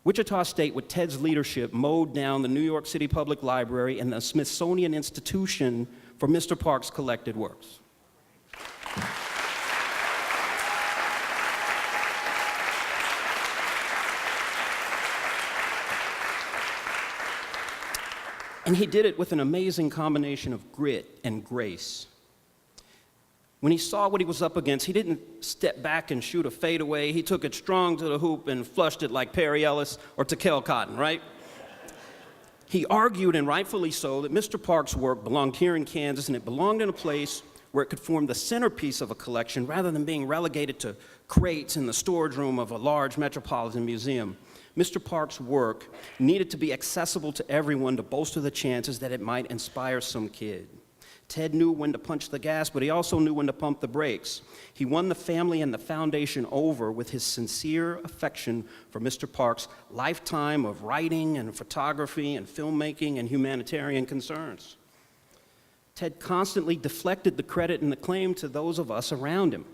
[SPEAKER 19] Wichita State, with Ted's leadership, mowed down the New York City Public Library and the Smithsonian Institution for Mr. Parks' collected works. And he did it with an amazing combination of grit and grace. When he saw what he was up against, he didn't step back and shoot a fadeaway. He took it strong to the hoop and flushed it like Perry Ellis or Takel Cotton, right? He argued, and rightfully so, that Mr. Parks' work belonged here in Kansas, and it belonged in a place where it could form the centerpiece of a collection rather than being relegated to crates in the storage room of a large metropolitan museum. Mr. Parks' work needed to be accessible to everyone to bolster the chances that it might inspire some kid. Ted knew when to punch the gas, but he also knew when to pump the brakes. He won the family and the foundation over with his sincere affection for Mr. Parks' lifetime of writing and photography and filmmaking and humanitarian concerns. Ted constantly deflected the credit and the claim to those of us around him.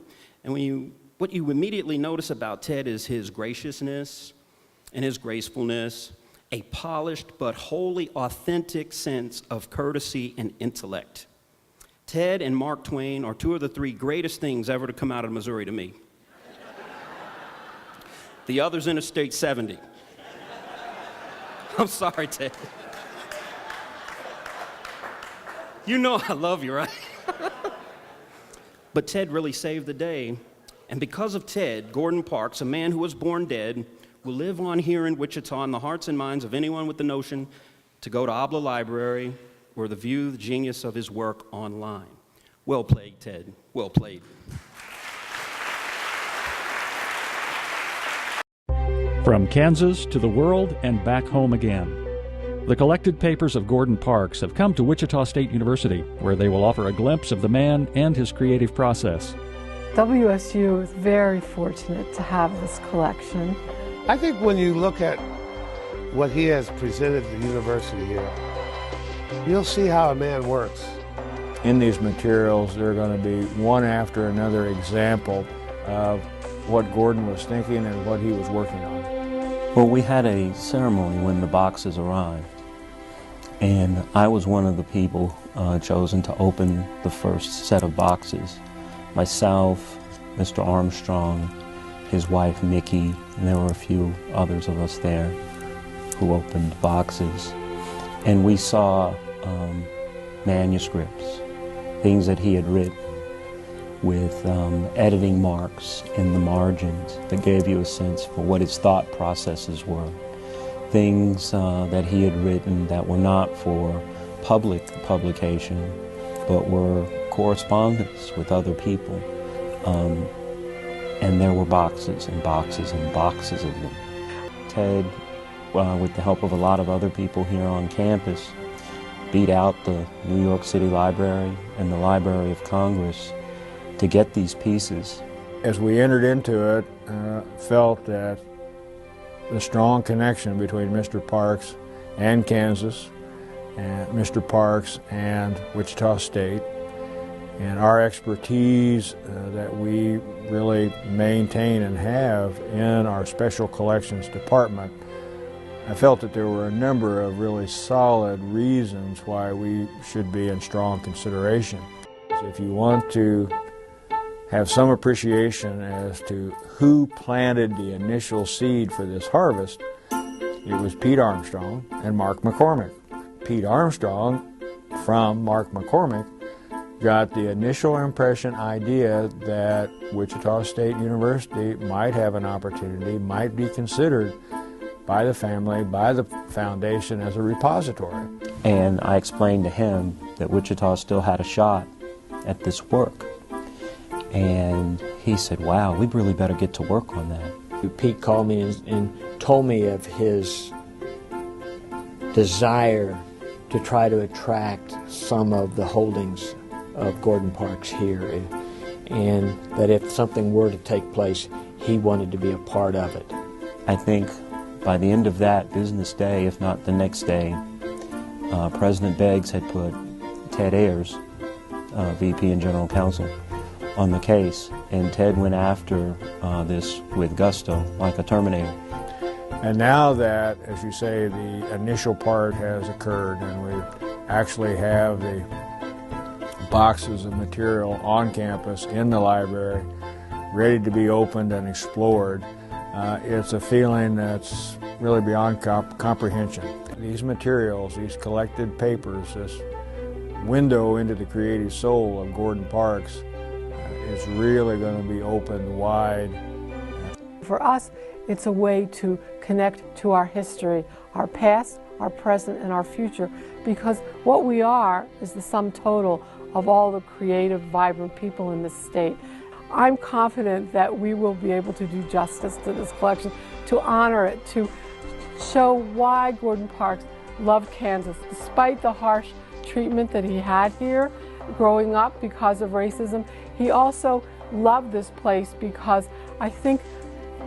[SPEAKER 19] And what you immediately notice about Ted is his graciousness and his gracefulness, a polished but wholly authentic sense of courtesy and intellect. Ted and Mark Twain are two of the three greatest things ever to come out of Missouri to me. The other's Interstate 70. I'm sorry, Ted. You know I love you, right? But Ted really saved the day. And because of Ted, Gordon Parks, a man who was born dead, will live on here in Wichita in the hearts and minds of anyone with the notion to go to Obla Library, or to view the genius of his work online. Well played, Ted. Well played.
[SPEAKER 20] From Kansas to the world and back home again. The collected papers of Gordon Parks have come to Wichita State University, where they will offer a glimpse of the man and his creative process.
[SPEAKER 21] WSU is very fortunate to have this collection.
[SPEAKER 22] I think when you look at what he has presented to the university here, you'll see how a man works.
[SPEAKER 23] In these materials, there are going to be one after another example of what Gordon was thinking and what he was working on.
[SPEAKER 24] Well, we had a ceremony when the boxes arrived, and I was one of the people chosen to open the first set of boxes. Myself, Mr. Armstrong, his wife Mickey, and there were a few others of us there who opened boxes. And we saw manuscripts, things that he had written, with editing marks in the margins that gave you a sense for what his thought processes were. Things that he had written that were not for public publication, but were correspondence with other people. And there were boxes and boxes and boxes of them. Ted, with the help of a lot of other people here on campus, beat out the New York City Library and the Library of Congress to get these pieces.
[SPEAKER 23] As we entered into it, felt that the strong connection between Mr. Parks and Kansas, and Mr. Parks and Wichita State, and our expertise that we really maintain and have in our Special Collections Department, I felt that there were a number of really solid reasons why we should be in strong consideration. If you want to have some appreciation as to who planted the initial seed for this harvest, it was Pete Armstrong and Mark McCormick. Pete Armstrong, from Mark McCormick, got the initial impression idea that Wichita State University might have an opportunity, might be considered by the family, by the foundation as a repository.
[SPEAKER 24] And I explained to him that Wichita still had a shot at this work. And he said, wow, we really better get to work on that.
[SPEAKER 25] Pete called me and told me of his desire to try to attract some of the holdings of Gordon Parks here, and that if something were to take place, he wanted to be a part of it.
[SPEAKER 24] I think by the end of that business day, if not the next day, President Beggs had put Ted Ayers, VP and General Counsel, on the case, and Ted went after this with gusto, like a Terminator.
[SPEAKER 23] And now that, as you say, the initial part has occurred and we actually have the boxes of material on campus in the library, ready to be opened and explored, it's a feeling that's really beyond comprehension. These materials, these collected papers, this window into the creative soul of Gordon Parks is really going to be opened wide.
[SPEAKER 21] For us, it's a way to connect to our history, our past, our present, and our future, because what we are is the sum total of all the creative, vibrant people in this state. I'm confident that we will be able to do justice to this collection, to honor it, to show why Gordon Parks loved Kansas, despite the harsh treatment that he had here growing up because of racism. He also loved this place because I think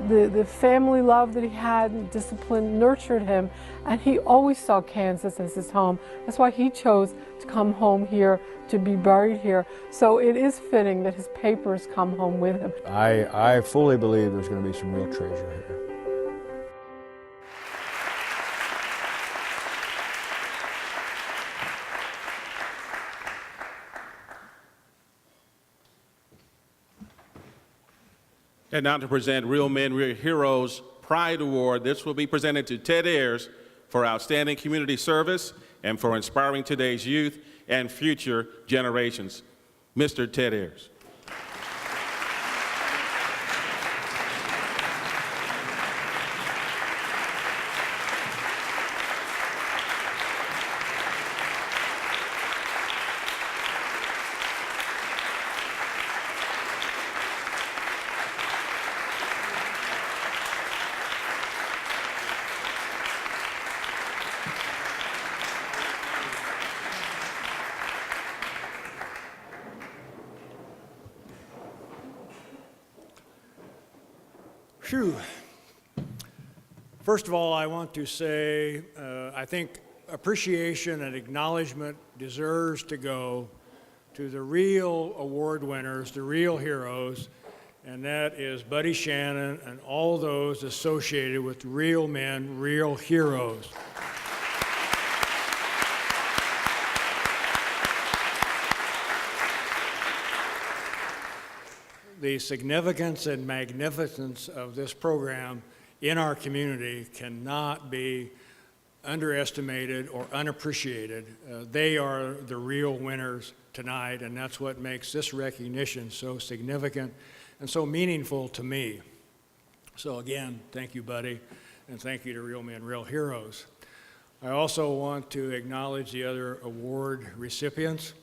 [SPEAKER 21] the family love that he had and discipline nurtured him, and he always saw Kansas as his home. That's why he chose to come home here, to be buried here. So it is fitting that his papers come home with him.
[SPEAKER 23] I fully believe there's going to be some real treasure here.
[SPEAKER 13] And now to present Real Men, Real Heroes Pride Award. This will be presented to Ted Ayers for outstanding community service and for inspiring today's youth and future generations. Mr. Ted Ayers.
[SPEAKER 2] Phew. First of all, I want to say I think appreciation and acknowledgement deserves to go to the real award winners, the real heroes, and that is Buddy Shannon and all those associated with real men, real heroes. The significance and magnificence of this program in our community cannot be underestimated or unappreciated. They are the real winners tonight, and that's what makes this recognition so significant and so meaningful to me. So again, thank you, Buddy, and thank you to Real Men, Real Heroes. I also want to acknowledge the other award recipients.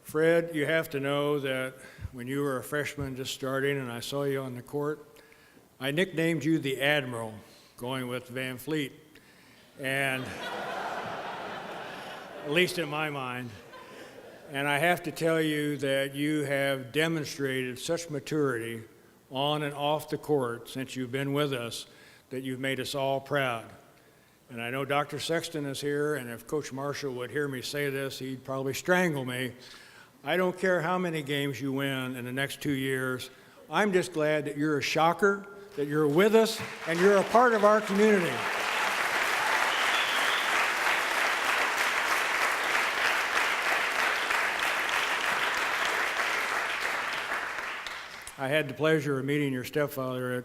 [SPEAKER 2] Fred, you have to know that when you were a freshman just starting and I saw you on the court, I nicknamed you the Admiral, going with Van Fleet. And at least in my mind. And I have to tell you that you have demonstrated such maturity on and off the court since you've been with us that you've made us all proud. And I know Dr. Sexton is here, and if Coach Marshall would hear me say this, he'd probably strangle me. I don't care how many games you win in the next 2 years. I'm just glad that you're a Shocker, that you're with us, and you're a part of our community. I had the pleasure of meeting your stepfather at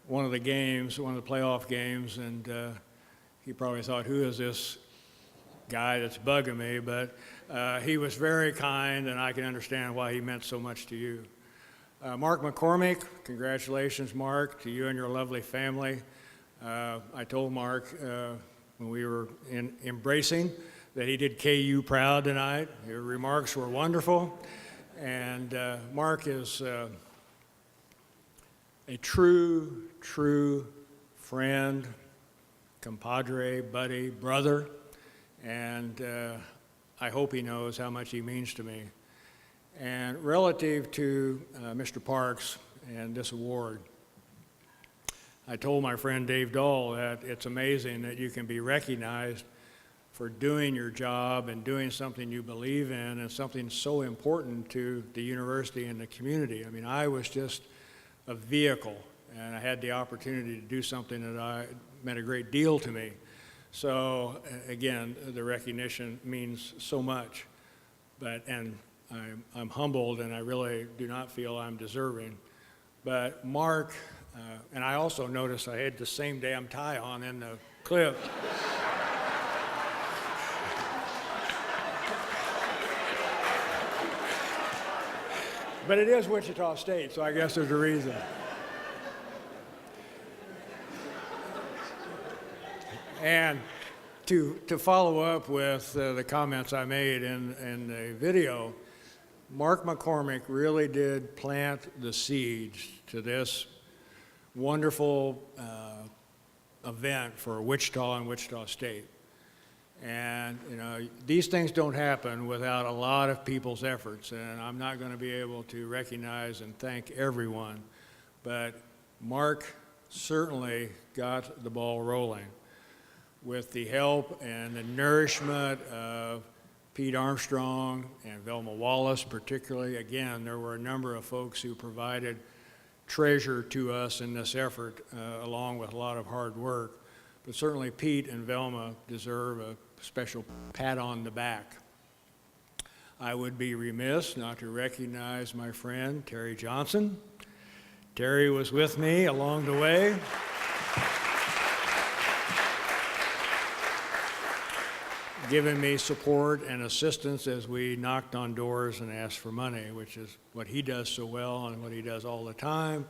[SPEAKER 2] one of the games, one of the playoff games, and he probably thought, who is this guy that's bugging me? But he was very kind, and I can understand why he meant so much to you. Mark McCormick, congratulations, Mark, to you and your lovely family. I told Mark when we were embracing that he did KU proud tonight. Your remarks were wonderful. And Mark is a true friend, compadre, buddy, brother, and I hope he knows how much he means to me. And relative to Mr. Parks and this award, I told my friend Dave Dahl that it's amazing that you can be recognized for doing your job and doing something you believe in and something so important to the university and the community. I mean, I was just a vehicle, and I had the opportunity to do something that meant a great deal to me. So again, the recognition means so much, and I'm humbled, and I really do not feel I'm deserving. But Mark, and I also noticed I had the same damn tie on in the clip. But it is Wichita State, so I guess there's a reason. And to follow up with the comments I made in the video, Mark McCormick really did plant the seeds to this wonderful event for Wichita and Wichita State. And, you know, these things don't happen without a lot of people's efforts, and I'm not going to be able to recognize and thank everyone, but Mark certainly got the ball rolling with the help and the nourishment of Pete Armstrong and Velma Wallace particularly. Again, there were a number of folks who provided treasure to us in this effort, along with a lot of hard work. But certainly Pete and Velma deserve a special pat on the back. I would be remiss not to recognize my friend Terry Johnson. Terry was with me along the way. Giving me support and assistance as we knocked on doors and asked for money, which is what he does so well and what he does all the time.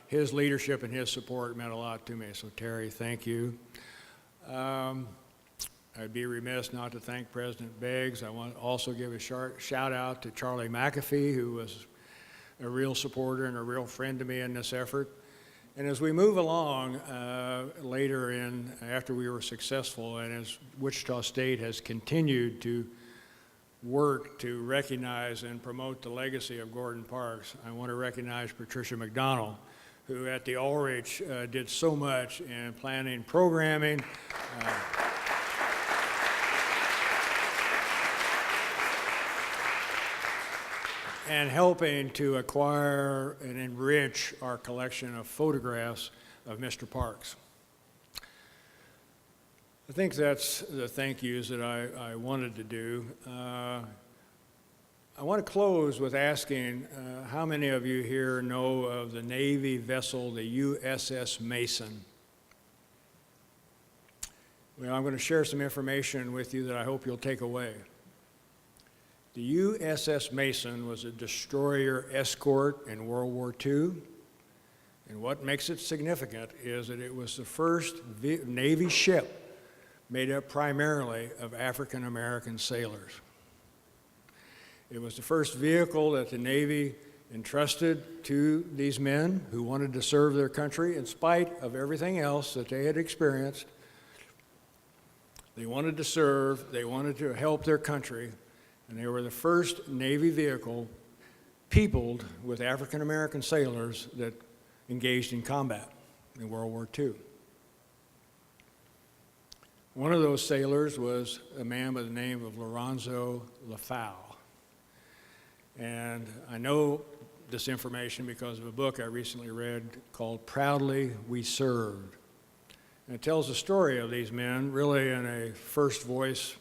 [SPEAKER 2] His leadership and his support meant a lot to me, so Terry, thank you. I'd be remiss not to thank President Beggs. I want to also give a shout out to Charlie McAfee, who was a real supporter and a real friend to me in this effort. And as we move along later after we were successful, and as Wichita State has continued to work to recognize and promote the legacy of Gordon Parks, I want to recognize Patricia McDonald, who at the Ulrich did so much in planning programming. And helping to acquire and enrich our collection of photographs of Mr. Parks. I think that's the thank yous that I wanted to do. I want to close with asking how many of you here know of the Navy vessel, the USS Mason? Well, I'm going to share some information with you that I hope you'll take away. The USS Mason was a destroyer escort in World War II, and what makes it significant is that it was the first Navy ship made up primarily of African American sailors. It was the first vehicle that the Navy entrusted to these men who wanted to serve their country in spite of everything else that they had experienced. They wanted to serve, they wanted to help their country, and they were the first Navy vehicle peopled with African American sailors that engaged in combat in World War II. One of those sailors was a man by the name of Lorenzo Lafau. And I know this information because of a book I recently read called Proudly We Served. And it tells the story of these men really in a first voice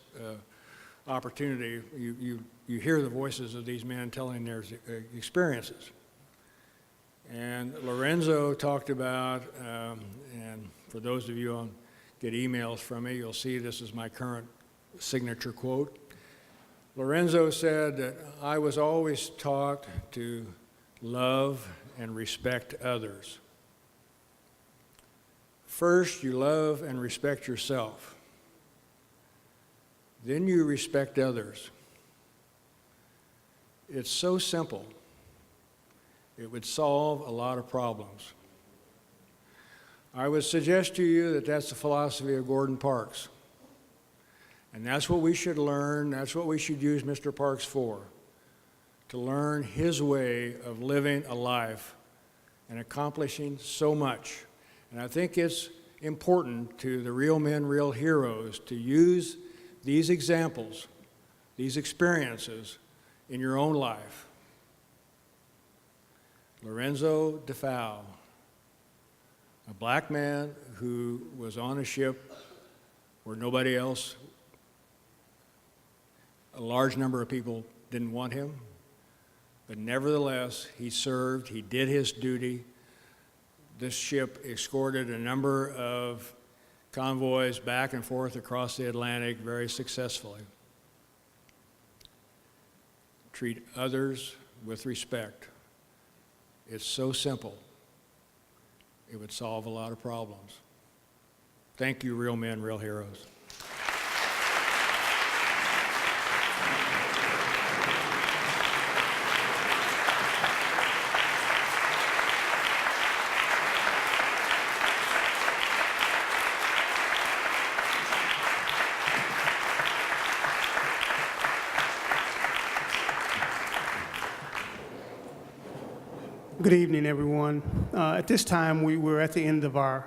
[SPEAKER 2] opportunity. You hear the voices of these men telling their experiences. And Lorenzo talked about, and for those of you who get emails from me, you'll see this is my current signature quote. Lorenzo said that I was always taught to love and respect others. First, you love and respect yourself. Then you respect others. It's so simple. It would solve a lot of problems. I would suggest to you that that's the philosophy of Gordon Parks. And that's what we should learn, that's what we should use Mr. Parks for, to learn his way of living a life and accomplishing so much. And I think it's important to the real men, real heroes to use these examples, these experiences in your own life. Lorenzo Lafau, a black man who was on a ship where nobody else, a large number of people didn't want him, but nevertheless, he served, he did his duty. This ship escorted a number of convoys back and forth across the Atlantic very successfully. Treat others with respect. It's so simple. It would solve a lot of problems. Thank you, real men, real heroes.
[SPEAKER 3] Good evening, everyone. At this time, we're at the end of our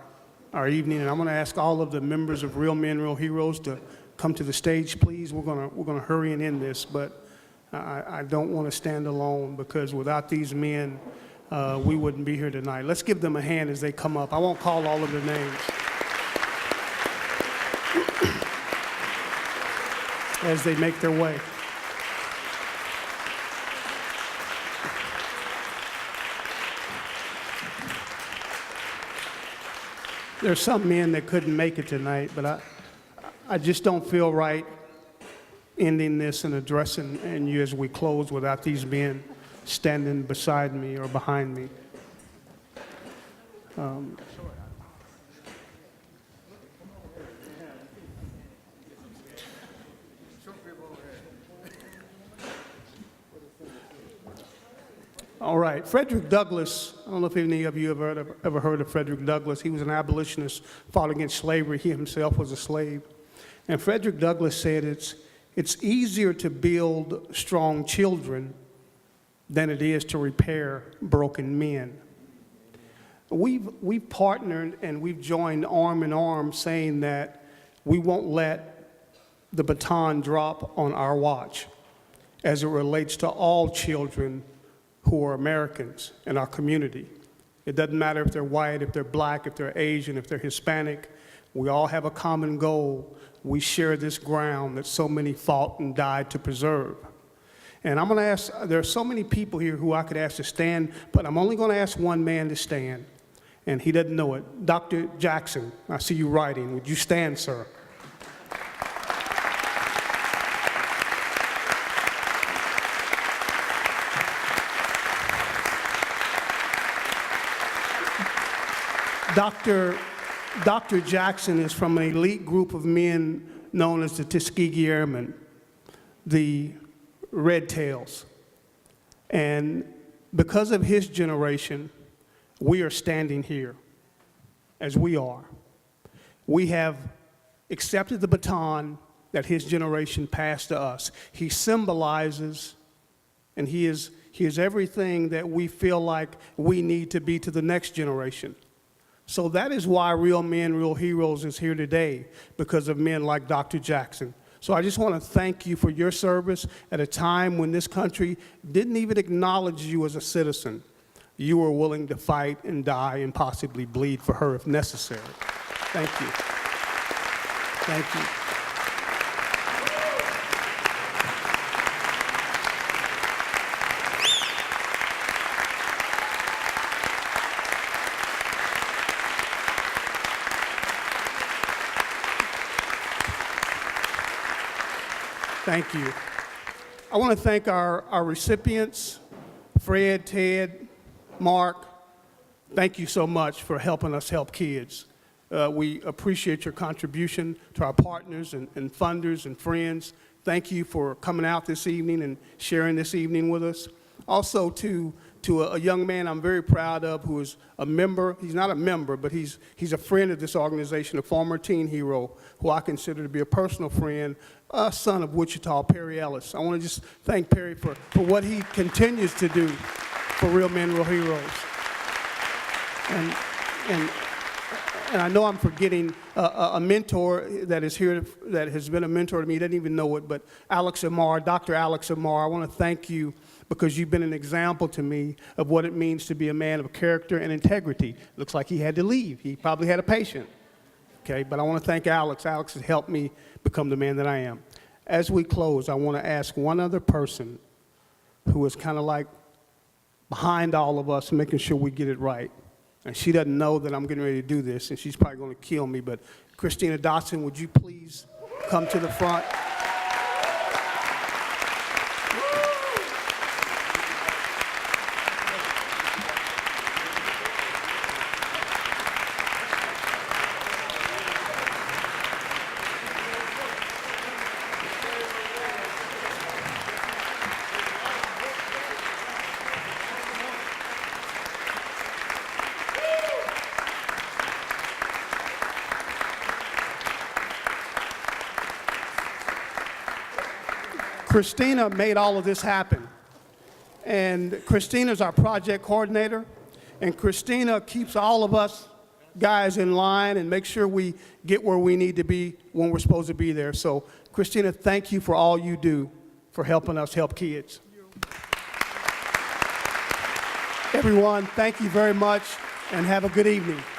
[SPEAKER 3] evening, and I'm going to ask all of the members of Real Men, Real Heroes to come to the stage, please. We're going to hurry and end this, but I don't want to stand alone because without these men, we wouldn't be here tonight. Let's give them a hand as they come up. I won't call all of their names. As they make their way. There's some men that couldn't make it tonight, but I just don't feel right ending this and addressing you as we close without these men standing beside me or behind me. All right, Frederick Douglass, I don't know if any of you have ever heard of Frederick Douglass. He was an abolitionist, fought against slavery. He himself was a slave. And Frederick Douglass said it's easier to build strong children than it is to repair broken men. we've partnered and we've joined arm in arm saying that we won't let the baton drop on our watch as it relates to all children who are Americans in our community. It doesn't matter if they're white, if they're black, if they're Asian, if they're Hispanic. We all have a common goal. We share this ground that so many fought and died to preserve. And I'm going to ask, there are so many people here who I could ask to stand, but I'm only going to ask one man to stand, and he doesn't know it. Dr. Jackson, I see you writing. Would you stand, sir? Dr. Jackson is from an elite group of men known as the Tuskegee Airmen, the Red Tails. And because of his generation, we are standing here as we are. We have accepted the baton that his generation passed to us. He symbolizes, and he is everything that we feel like we need to be to the next generation. So that is why Real Men, Real Heroes is here today, because of men like Dr. Jackson. So I just want to thank you for your service at a time when this country didn't even acknowledge you as a citizen. You were willing to fight and die and possibly bleed for her if necessary. Thank you. Thank you. Thank you. I want to thank our recipients, Fred, Ted, Mark. Thank you so much for helping us help kids. We appreciate your contribution to our partners and funders and friends. Thank you for coming out this evening and sharing this evening with us. Also to a young man I'm very proud of who is a member. He's not a member, but he's a friend of this organization, a former teen hero who I consider to be a personal friend, a son of Wichita, Perry Ellis. I want to just thank Perry for what he continues to do for Real Men, Real Heroes. And I know I'm forgetting a mentor that is here that has been a mentor to me. He doesn't even know it, but Alex Amar, Dr. Alex Amar, I want to thank you because you've been an example to me of what it means to be a man of character and integrity. Looks like he had to leave. He probably had a patient. Okay, but I want to thank Alex. Alex has helped me become the man that I am. As we close, I want to ask one other person who is kind of like behind all of us, making sure we get it right. And she doesn't know that I'm getting ready to do this, and she's probably going to kill me, but Christina Dotson, would you please come to the front? Christina made all of this happen. And Christina's our project coordinator. And Christina keeps all of us guys in line and makes sure we get where we need to be when we're supposed to be there. So, Christina, thank you for all you do for helping us help kids. Everyone, thank you very much and have a good evening.